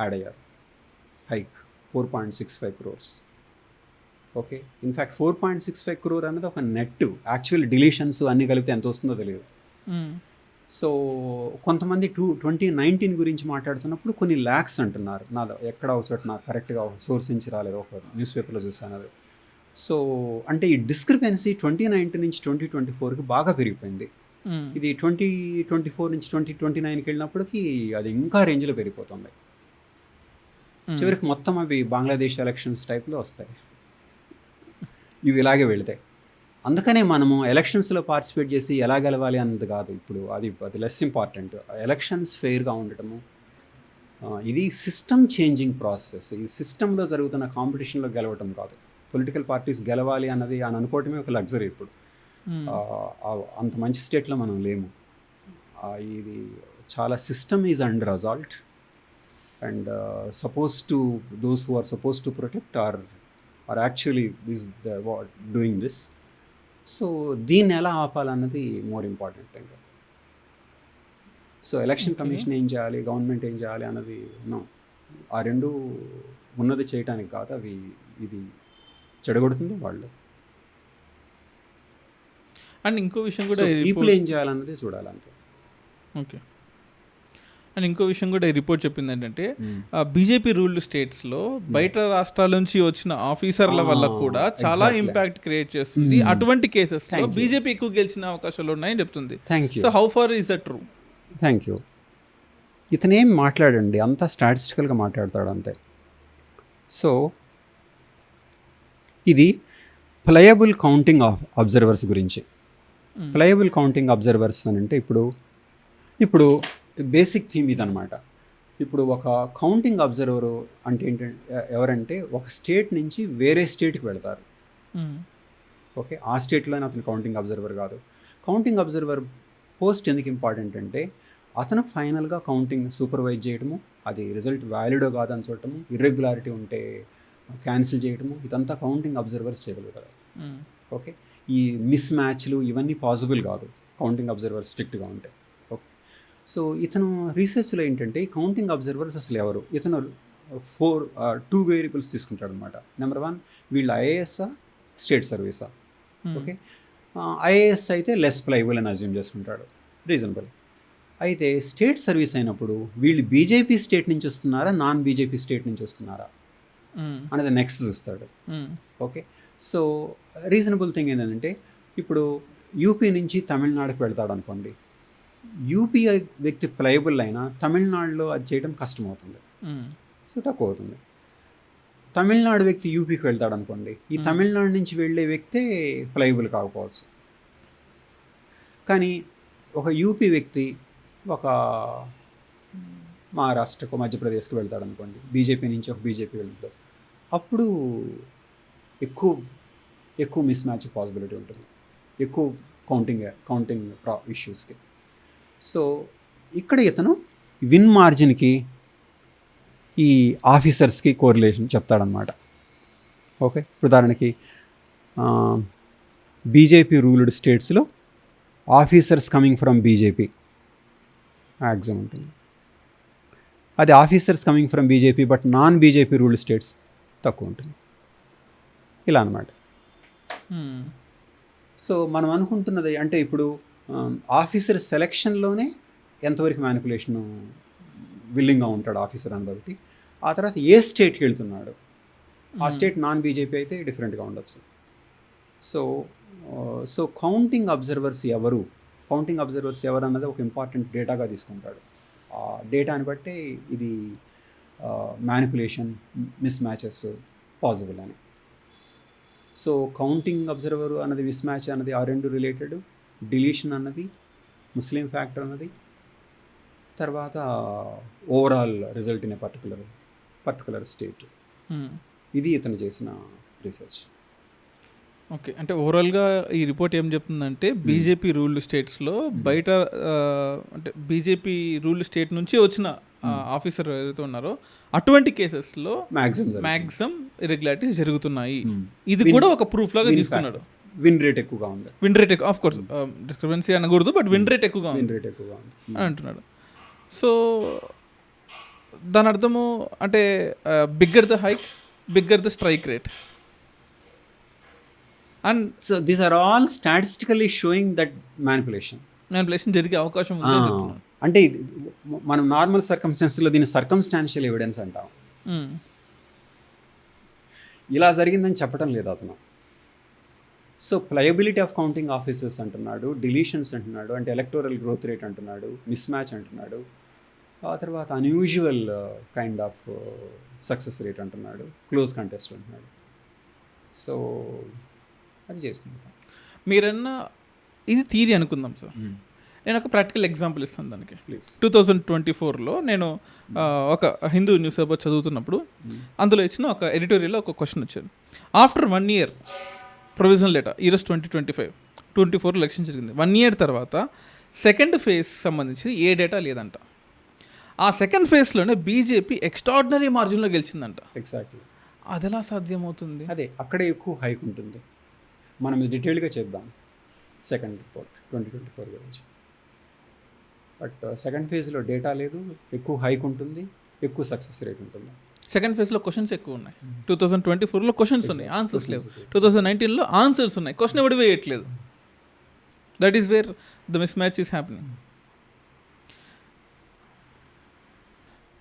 యాడ్ అయ్యారు. Hike 4.65 crores. Okay. In fact 4.65 crore అనేది ఒక నెట్. యాక్చువల్ డిలీషన్స్ అన్నీ కలిపితే ఎంత వస్తుందో తెలియదు. సో కొంతమంది 2019 గురించి మాట్లాడుతున్నప్పుడు కొన్ని ల్యాక్స్ అంటున్నారు. ఎక్కడ ఒక చోట నాకు కరెక్ట్గా ఒక సోర్స్ నుంచి రాలేదు, ఒక న్యూస్ పేపర్లో చూస్తాను అది. సో అంటే ఈ డిస్క్రిపెన్సీ 2019 నుంచి 2024కి బాగా పెరిగిపోయింది. ఇది 2024 నుంచి 2029కి వెళ్ళినప్పటికీ అది ఇంకా రేంజ్లో పెరిగిపోతుంది. చివరికి మొత్తం అవి బంగ్లాదేశ్ ఎలక్షన్స్ టైప్లో వస్తాయి ఇవి ఇలాగే వెళతాయి. అందుకనే మనము ఎలక్షన్స్లో పార్టిసిపేట్ చేసి ఎలా గెలవాలి అన్నది కాదు ఇప్పుడు, అది లెస్ ఇంపార్టెంట్. ఎలక్షన్స్ ఫెయిర్గా ఉండటము, ఇది సిస్టమ్ చేంజింగ్ ప్రాసెస్. ఈ సిస్టంలో జరుగుతున్న కాంపిటీషన్లో గెలవటం కాదు. పొలిటికల్ పార్టీస్ గెలవాలి అన్నది అని అనుకోవటమే ఒక లగ్జరీ ఇప్పుడు. అంత మంచి స్టేట్లో మనం లేము. ఇది చాలా system is under assault and suppose to those who are suppose to protect are actually is doing this. So దీన్ని ఎలా ఆపాలన్నది more important thing. So election commission ఏం చేయాలి, గవర్నమెంట్ ఏం చేయాలి అన్నది ఆ రెండు ఉన్నది చేయటానికి కాదు, అవి ఇది చెడగొడుతుంది వాళ్ళు. అండ్ ఇంకో విషయం కూడా పీపుల్ ఏం చేయాలన్నది చూడాలి అంతే. ఓకే. అండ్ ఇంకో విషయం కూడా ఈ రిపోర్ట్ చెప్పింది ఏంటంటే బీజేపీ రూల్డ్ స్టేట్స్లో బయట రాష్ట్రాల నుంచి వచ్చిన ఆఫీసర్ల వల్ల కూడా చాలా ఇంపాక్ట్ క్రియేట్ చేస్తుంది. అటువంటి కేసెస్లో బీజేపీ ఎక్కువ గెలిచిన అవకాశాలు ఉన్నాయని చెప్తుంది. So how far is that true? Thank you. ఇతనేం మాట్లాడండి, అంతా స్టాటిస్టికల్గా మాట్లాడతాడు అంతే. సో ఇది ప్లయబుల్ కౌంటింగ్ అబ్జర్వర్స్ గురించి. ప్లయబుల్ కౌంటింగ్ అబ్జర్వర్స్ అని అంటే ఇప్పుడు బేసిక్ థీమ్ ఇదనమాట. ఇప్పుడు ఒక కౌంటింగ్ అబ్జర్వరు అంటే ఏంటంటే ఎవరంటే ఒక స్టేట్ నుంచి వేరే స్టేట్కి వెళ్తారు. ఓకే, ఆ స్టేట్లోనే అతను కౌంటింగ్ అబ్జర్వర్ కాదు. కౌంటింగ్ అబ్జర్వర్ పోస్ట్ ఎందుకు ఇంపార్టెంట్ అంటే అతను ఫైనల్గా కౌంటింగ్ సూపర్వైజ్ చేయడము, అది రిజల్ట్ వ్యాలిడో కాదని చూడటము, ఇర్రెగ్యులారిటీ ఉంటే క్యాన్సిల్ చేయడము, ఇదంతా కౌంటింగ్ అబ్జర్వర్స్ చేయగలుగుతారు. ఓకే, ఈ మిస్ మ్యాచ్లు ఇవన్నీ పాసిబుల్ కాదు కౌంటింగ్ అబ్జర్వర్స్ స్ట్రిక్ట్గా ఉంటే. ఓకే, సో ఇతను రీసెర్చ్లో ఏంటంటే కౌంటింగ్ అబ్జర్వర్స్ అసలు ఎవరు, ఇతను 2 వేరియబుల్స్ తీసుకుంటాడు అనమాట. నెంబర్ 1, వీళ్ళు ఐఏఎస్ఆ స్టేట్ సర్వీసా. ఓకే, ఐఏఎస్ అయితే లెస్ ప్లైబుల్ అని అజ్యూమ్ చేసుకుంటాడు, రీజనబుల్. అయితే స్టేట్ సర్వీస్ అయినప్పుడు వీళ్ళు బీజేపీ స్టేట్ నుంచి వస్తున్నారా, నాన్ బీజేపీ స్టేట్ నుంచి వస్తున్నారా అనేది నెక్స్ట్ చూస్తాడు. ఓకే, సో రీజనబుల్ థింగ్ ఏంటంటే ఇప్పుడు యూపీ నుంచి తమిళనాడుకి వెళ్తాడు అనుకోండి, యూపీ వ్యక్తి ప్లైబుల్ అయినా తమిళనాడులో అది చేయడం కష్టమవుతుంది, సో తక్కువ అవుతుంది. తమిళనాడు వ్యక్తి యూపీకి వెళ్తాడు అనుకోండి, ఈ తమిళనాడు నుంచి వెళ్ళే వ్యక్తే ప్లైబుల్ కాకపోవచ్చు. కానీ ఒక యూపీ వ్యక్తి ఒక మహారాష్ట్రకు మధ్యప్రదేశ్కి వెళ్తాడు అనుకోండి, బీజేపీ నుంచి ఒక బీజేపీ వెళ్తాడు, అప్పుడు ఎక్కువ మిస్ మ్యాచ్ పాసిబిలిటీ ఉంటుంది, ఎక్కువ కౌంటింగ్ ఇష్యూస్కి. సో ఇక్కడ ఇతను విన్ మార్జిన్కి ఈ ఆఫీసర్స్కి కోరిలేషన్ చెప్తాడనమాట. ఓకే, ఉదాహరణకి బీజేపీ రూల్డ్ స్టేట్స్లో officers coming from BJP exam ఉంటుంది, అది officers coming from BJP but non BJP ruled states తక్కువ ఉంటుంది, ఇలా అనమాట. సో మనం అనుకుంటున్నది అంటే ఇప్పుడు ఆఫీసర్ సెలెక్షన్లోనే ఎంతవరకు మ్యానిపులేషన్ విల్లింగ్గా ఉంటాడు ఆఫీసర్ అని బట్టి, ఆ తర్వాత ఏ స్టేట్కి వెళ్తున్నాడు, ఆ స్టేట్ నాన్ బీజేపీ అయితే డిఫరెంట్గా ఉండొచ్చు. సో కౌంటింగ్ అబ్జర్వర్స్ ఎవరు అన్నది ఒక ఇంపార్టెంట్ డేటాగా తీసుకుంటాడు. ఆ డేటాని బట్టే ఇది మ్యానిపులేషన్, మిస్ మ్యాచెస్ పాసిబుల్ అని. సో కౌంటింగ్ అబ్జర్వర్ అన్నది, మిస్ మ్యాచ్ అన్నది ఆ రెండు రిలేటెడ్, డిలీషన్ అన్నది, ముస్లిం ఫ్యాక్టర్ అన్నది, తర్వాత overall result in a particular state. ఇది ఇతను చేసిన రీసెర్చ్. ఓకే, అంటే ఓవరాల్గా ఈ రిపోర్ట్ ఏం చెప్తుందంటే బీజేపీ రూల్డ్ స్టేట్స్లో బయట అంటే బీజేపీ రూల్డ్ స్టేట్ నుంచి వచ్చిన ఆఫీసర్ ఏదైతే ఉన్నారో అటువంటి కేసెస్లో మ్యాక్సిమం ఇర్రెగ్యులారిటీస్ జరుగుతున్నాయి. ఇది కూడా ఒక ప్రూఫ్ లాగా తీసుకున్నాడు. విన్ రేట్ ఎక్కువగా ఉంది, ఆఫ్ కోర్స్ డిస్క్రిపెన్సీ అనకూడదు, బట్ విన్ రేట్ ఎక్కువగా ఉంది అని అంటున్నాడు. సో దాని అర్థము అంటే bigger the hike, bigger the strike rate. And so these are all statistically showing that manipulation జరిగే అవకాశం ఉందని చెప్తున్నాను. అంటే మనం నార్మల్ సర్కమ్స్టాన్సెస్లో దీన్ని సర్కమ్స్టాన్షియల్ ఎవిడెన్స్ అంటాం. ఇలా జరిగిందని చెప్పడం లేదు అతను. సో ప్లయబిలిటీ ఆఫ్ కౌంటింగ్ ఆఫీసర్స్ అంటున్నాడు, డిలీషన్స్ అంటున్నాడు, అంటే ఎలక్టోరల్ గ్రోత్ రేట్ అంటున్నాడు, మిస్ మ్యాచ్ అంటున్నాడు, ఆ తర్వాత unusual kind of success rate అంటున్నాడు, క్లోజ్ కంటెస్ట్ అంటున్నాడు. సో అది చేస్తుంది. మీరన్నా ఇది థియరీ అనుకుందాం సార్. నేను ఒక ప్రాక్టికల్ ఎగ్జాంపుల్ ఇస్తాను దానికి. ప్లీజ్. 2024లో నేను ఒక హిందూ న్యూస్ పేపర్ చదువుతున్నప్పుడు అందులో ఇచ్చిన ఒక ఎడిటోరియల్లో ఒక క్వశ్చన్ వచ్చింది. ఆఫ్టర్ 1 year ప్రొవిజనల్ డేటా, ఈరోజు 2024 ఎలక్షన్ జరిగింది. 1 year తర్వాత సెకండ్ ఫేజ్ సంబంధించి ఏ డేటా లేదంట. ఆ సెకండ్ ఫేజ్లోనే బీజేపీ ఎక్స్ట్రాడినరీ మార్జిన్లో గెలిచిందంట. ఎగ్జాక్ట్లీ. అది ఎలా సాధ్యమవుతుంది? అదే అక్కడే ఎక్కువ హైక్ ఉంటుంది. మనం డీటెయిల్గా చేద్దాం సెకండ్ రిపోర్ట్ 2024 గురించి. బట్ సెకండ్ ఫేజ్లో డేటా లేదు, ఎక్కువ హైక్ ఉంటుంది, ఎక్కువ సక్సెస్ రేట్ ఉంటుంది. సెకండ్ ఫేజ్లో క్వశ్చన్స్ ఎక్కువ ఉన్నాయి. 2024లో క్వశ్చన్స్ ఉన్నాయి, ఆన్సర్స్ లేవు. 2019లో ఆన్సర్స్ ఉన్నాయి, క్వశ్చన్ ఎవడు వేయట్లేదు. That is wear the miss match is happening.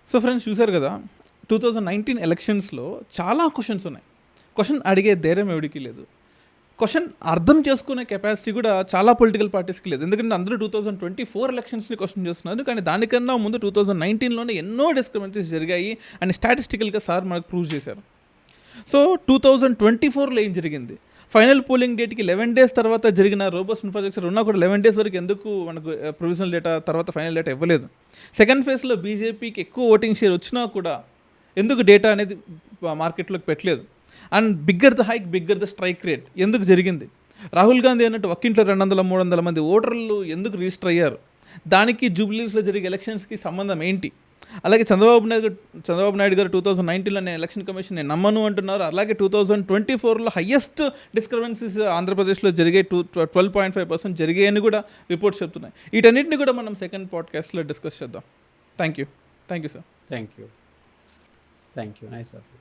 So friends, చూసారు కదా, 2019 ఎలక్షన్స్లో చాలా క్వశ్చన్స్ ఉన్నాయి. క్వశ్చన్ అడిగే ధైర్యం ఎవడికి లేదు. క్వశ్చన్ అర్థం చేసుకునే కెపాసిటీ కూడా చాలా పొలిటికల్ పార్టీస్కి లేదు. ఎందుకంటే అందరూ 2024 ఎలక్షన్స్ని క్వశ్చన్ చేస్తున్నారు. కానీ దానికన్నా ముందు 2019లోనే ఎన్నో డిస్క్రిమినేషన్స్ జరిగాయి అని స్టాటిస్టికల్గా సార్ మనకు ప్రూవ్ చేశారు. సో 2024లో ఏం జరిగింది? ఫైనల్ పోలింగ్ డేట్కి 11 days తర్వాత జరిగిన రోబోస్ ఇన్ఫ్రాస్ట్రక్చర్ ఉన్నా కూడా 11 days వరకు ఎందుకు మనకు ప్రొవిజనల్ డేటా తర్వాత ఫైనల్ డేటా ఇవ్వలేదు? సెకండ్ ఫేజ్లో బీజేపీకి ఎక్కువ ఓటింగ్ షేర్ వచ్చినా కూడా ఎందుకు డేటా అనేది మార్కెట్లోకి పెట్టలేదు? And bigger the hike, bigger the strike rate ఎందుకు జరిగింది? రాహుల్ గాంధీ అన్నట్టు ఒక్కింట్లో 200-300 మంది ఓటర్లు ఎందుకు రిజిస్టర్ అయ్యారు? దానికి జూబ్లీస్లో జరిగే ఎలక్షన్స్కి సంబంధం ఏంటి? అలాగే చంద్రబాబు నాయుడు గారు 2019లో నేను ఎలక్షన్ కమిషన్ నేను నమ్మను అంటున్నారు. అలాగే 2024లో హయ్యెస్ట్ డిస్క్రిపెన్సీస్ ఆంధ్రప్రదేశ్లో జరిగే 12.5% జరిగాయని కూడా రిపోర్ట్స్ చెప్తున్నాయి. వీటన్నిటిని కూడా మనం సెకండ్ పాడ్కాస్ట్లో డిస్కస్ చేద్దాం. Thank you sir. Thank you. Nice of you.